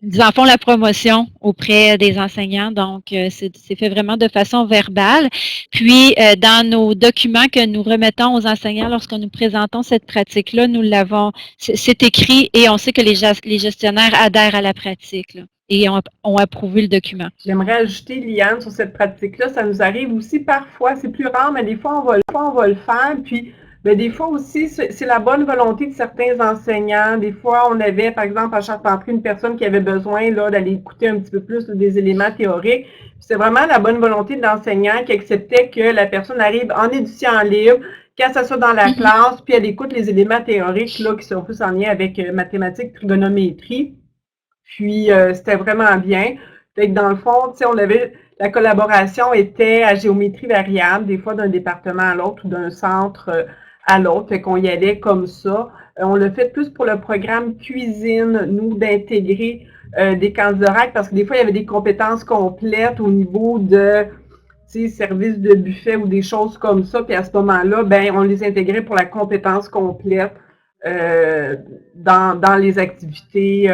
Ils en font la promotion auprès des enseignants, donc c'est fait vraiment de façon verbale. Puis, dans nos documents que nous remettons aux enseignants lorsque nous présentons cette pratique-là, nous l'avons, c'est écrit et on sait que les gestionnaires adhèrent à la pratique là, et ont approuvé le document. J'aimerais ajouter, Liane, sur cette pratique-là, ça nous arrive aussi parfois, c'est plus rare, mais des fois, on va le faire, puis mais des fois aussi, c'est la bonne volonté de certains enseignants. Des fois, on avait, par exemple, à Charpentry, une personne qui avait besoin d'aller écouter un petit peu plus des éléments théoriques. C'est vraiment la bonne volonté de l'enseignant qui acceptait que la personne arrive en édition libre, qu'elle s'assoit dans la classe, puis elle écoute les éléments théoriques là, qui sont plus en lien avec mathématiques, trigonométrie. Puis, c'était vraiment bien. Fait que dans le fond, on avait... La collaboration était à géométrie variable, des fois d'un département à l'autre ou d'un centre à l'autre, fait qu'on y allait comme ça. On l'a fait plus pour le programme cuisine, nous, d'intégrer des candidats RAC, parce que des fois, il y avait des compétences complètes au niveau de services de buffet ou des choses comme ça, puis à ce moment-là, ben, on les intégrait pour la compétence complète dans les activités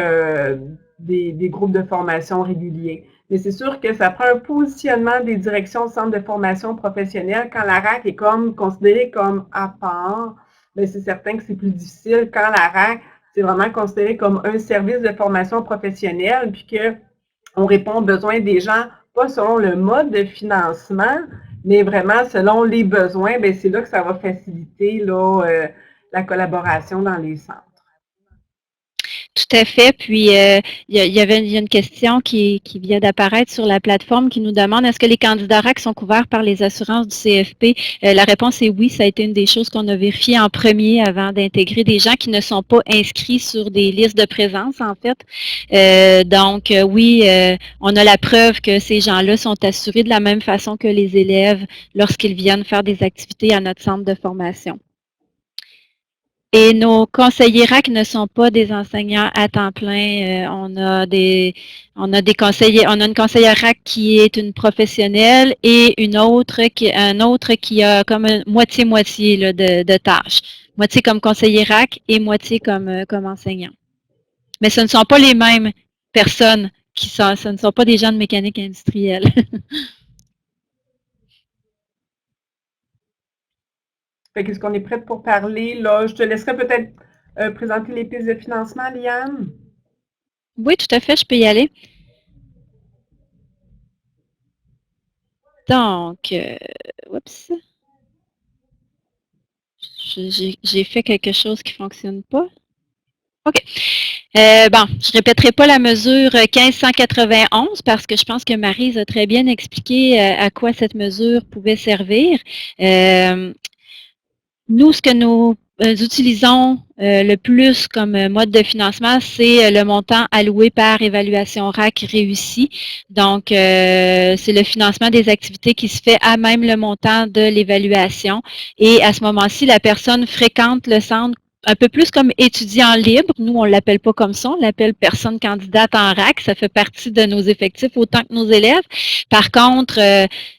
des groupes de formation réguliers. Mais c'est sûr que ça prend un positionnement des directions de centres de formation professionnelle. Quand la RAC est comme considérée comme à part, bien, c'est certain que c'est plus difficile. Quand la RAC, c'est vraiment considéré comme un service de formation professionnelle, puis qu'on répond aux besoins des gens, pas selon le mode de financement, mais vraiment selon les besoins, bien, c'est là que ça va faciliter là, la collaboration dans les centres. Tout à fait. Puis, il y a une question qui vient d'apparaître sur la plateforme qui nous demande est-ce que les candidats RAC sont couverts par les assurances du CFP? La réponse est oui. Ça a été une des choses qu'on a vérifiées en premier avant d'intégrer des gens qui ne sont pas inscrits sur des listes de présence, en fait. Donc, oui, on a la preuve que ces gens-là sont assurés de la même façon que les élèves lorsqu'ils viennent faire des activités à notre centre de formation. Et nos conseillers RAC ne sont pas des enseignants à temps plein. On a une conseillère RAC qui est une professionnelle et un autre qui a comme moitié-moitié de tâches. Moitié comme conseiller RAC et moitié comme enseignant. Mais ce ne sont pas les mêmes personnes ce ne sont pas des gens de mécanique industrielle. Est-ce qu'on est prête pour parler? Là, je te laisserai peut-être présenter les pistes de financement, Liane. Oui, tout à fait, je peux y aller. Donc, oups. J'ai fait quelque chose qui ne fonctionne pas. OK. Bon, je ne répéterai pas la mesure 1591 parce que je pense que Maryse a très bien expliqué à quoi cette mesure pouvait servir. Nous, ce que nous utilisons le plus comme mode de financement, c'est le montant alloué par évaluation RAC réussi. Donc, c'est le financement des activités qui se fait à même le montant de l'évaluation. Et à ce moment-ci, la personne fréquente le centre un peu plus comme étudiant libre. Nous, on ne l'appelle pas comme ça, on l'appelle personne candidate en RAC. Ça fait partie de nos effectifs autant que nos élèves. Par contre,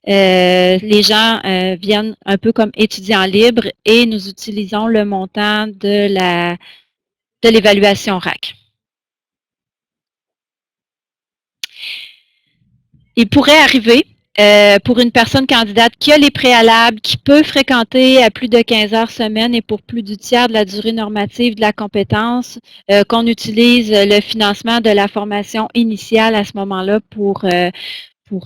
les gens viennent un peu comme étudiants libres et nous utilisons le montant de l'évaluation RAC. Il pourrait arriver pour une personne candidate qui a les préalables, qui peut fréquenter à plus de 15 heures semaine et pour plus du tiers de la durée normative de la compétence, qu'on utilise le financement de la formation initiale à ce moment-là pour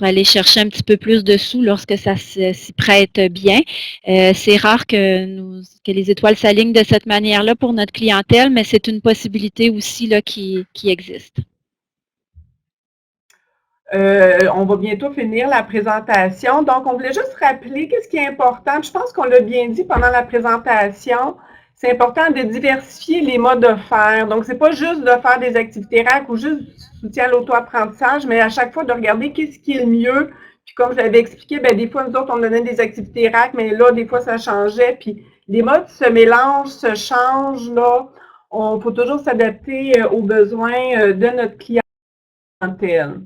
aller chercher un petit peu plus de sous lorsque ça s'y prête bien. C'est rare que les étoiles s'alignent de cette manière-là pour notre clientèle, mais c'est une possibilité aussi là, qui existe. On va bientôt finir la présentation. Donc, on voulait juste rappeler qu'est-ce qui est important. Je pense qu'on l'a bien dit pendant la présentation. C'est important de diversifier les modes de faire. Donc, c'est pas juste de faire des activités RAC ou juste du soutien à l'auto-apprentissage, mais à chaque fois de regarder qu'est-ce qui est le mieux. Puis comme je l'avais expliqué, bien, des fois, nous autres, on donnait des activités RAC, mais là, des fois, ça changeait. Puis les modes se mélangent, se changent. Là, il faut toujours s'adapter aux besoins de notre clientèle.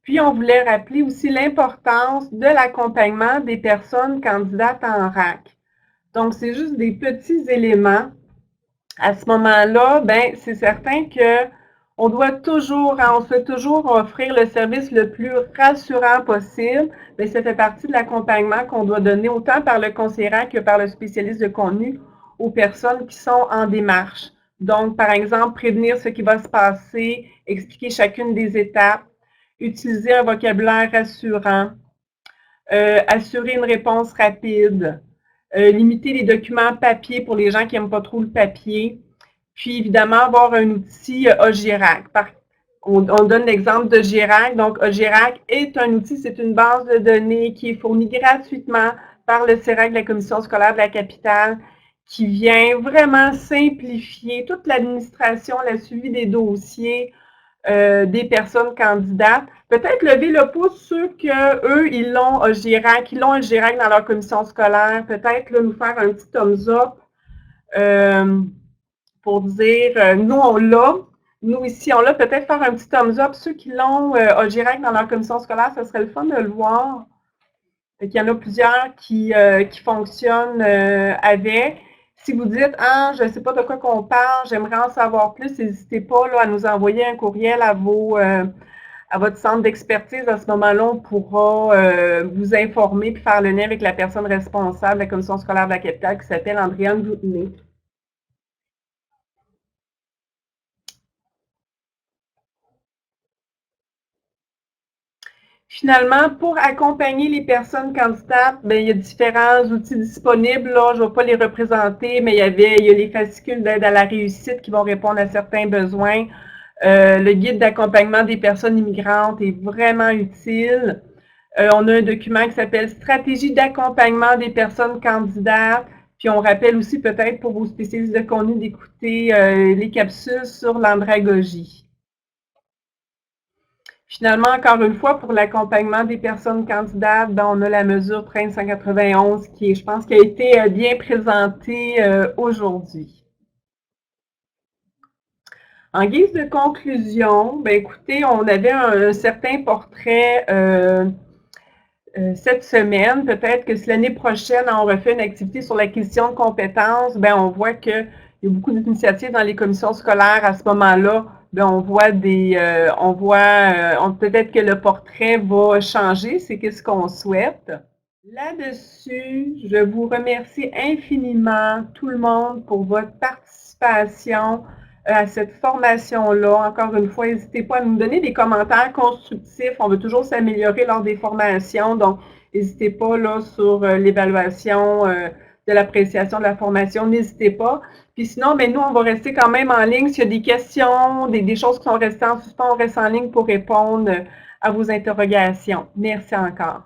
Puis, on voulait rappeler aussi l'importance de l'accompagnement des personnes candidates en RAC. Donc, c'est juste des petits éléments. À ce moment-là, bien, c'est certain qu'on doit toujours, on souhaite toujours offrir le service le plus rassurant possible. Bien, ça fait partie de l'accompagnement qu'on doit donner autant par le conseiller RAC que par le spécialiste de contenu aux personnes qui sont en démarche. Donc, par exemple, prévenir ce qui va se passer, expliquer chacune des étapes, utiliser un vocabulaire rassurant, assurer une réponse rapide, limiter les documents papier pour les gens qui n'aiment pas trop le papier, puis évidemment avoir un outil OGIRAC. On donne l'exemple de OGIRAC. Donc, OGIRAC est un outil, c'est une base de données qui est fournie gratuitement par le CERAC de la Commission scolaire de la capitale, qui vient vraiment simplifier toute l'administration, le suivi des dossiers, des personnes candidates. Peut-être lever le pouce ceux qu'eux, ils l'ont un GIRAC dans leur commission scolaire. Peut-être nous faire un petit thumbs up pour dire nous, on l'a. Nous, ici, on l'a. Peut-être faire un petit thumbs up. Ceux qui l'ont un GIRAC dans leur commission scolaire, ce serait le fun de le voir. Il y en a plusieurs qui fonctionnent avec. Si vous dites « Ah, je ne sais pas de quoi qu'on parle, j'aimerais en savoir plus », n'hésitez pas là, à nous envoyer un courriel à votre centre d'expertise. À ce moment-là, on pourra vous informer et faire le lien avec la personne responsable de la commission scolaire de la capitale qui s'appelle Andréane Gouttenet. Finalement, pour accompagner les personnes candidates, bien, il y a différents outils disponibles. Là, je ne vais pas les représenter, mais il y a les fascicules d'aide à la réussite qui vont répondre à certains besoins. Le guide d'accompagnement des personnes immigrantes est vraiment utile. On a un document qui s'appelle « Stratégie d'accompagnement des personnes candidates ». Puis on rappelle aussi peut-être pour vos spécialistes de contenu d'écouter les capsules sur l'andragogie. Finalement, encore une fois, pour l'accompagnement des personnes candidates, on a la mesure 1391 qui, je pense, qui a été bien présentée aujourd'hui. En guise de conclusion, bien, écoutez, on avait un certain portrait cette semaine. Peut-être que si l'année prochaine, on refait une activité sur l'acquisition de compétences, bien, on voit qu'il y a beaucoup d'initiatives dans les commissions scolaires à ce moment-là. Bien, on voit peut-être que le portrait va changer, c'est ce qu'on souhaite. Là-dessus, je vous remercie infiniment tout le monde pour votre participation à cette formation-là. Encore une fois, n'hésitez pas à nous donner des commentaires constructifs. On veut toujours s'améliorer lors des formations, donc n'hésitez pas là sur l'évaluation de l'appréciation de la formation, n'hésitez pas. Puis sinon, bien, nous, on va rester quand même en ligne. S'il y a des questions, des choses qui sont restées en suspens, on reste en ligne pour répondre à vos interrogations. Merci encore.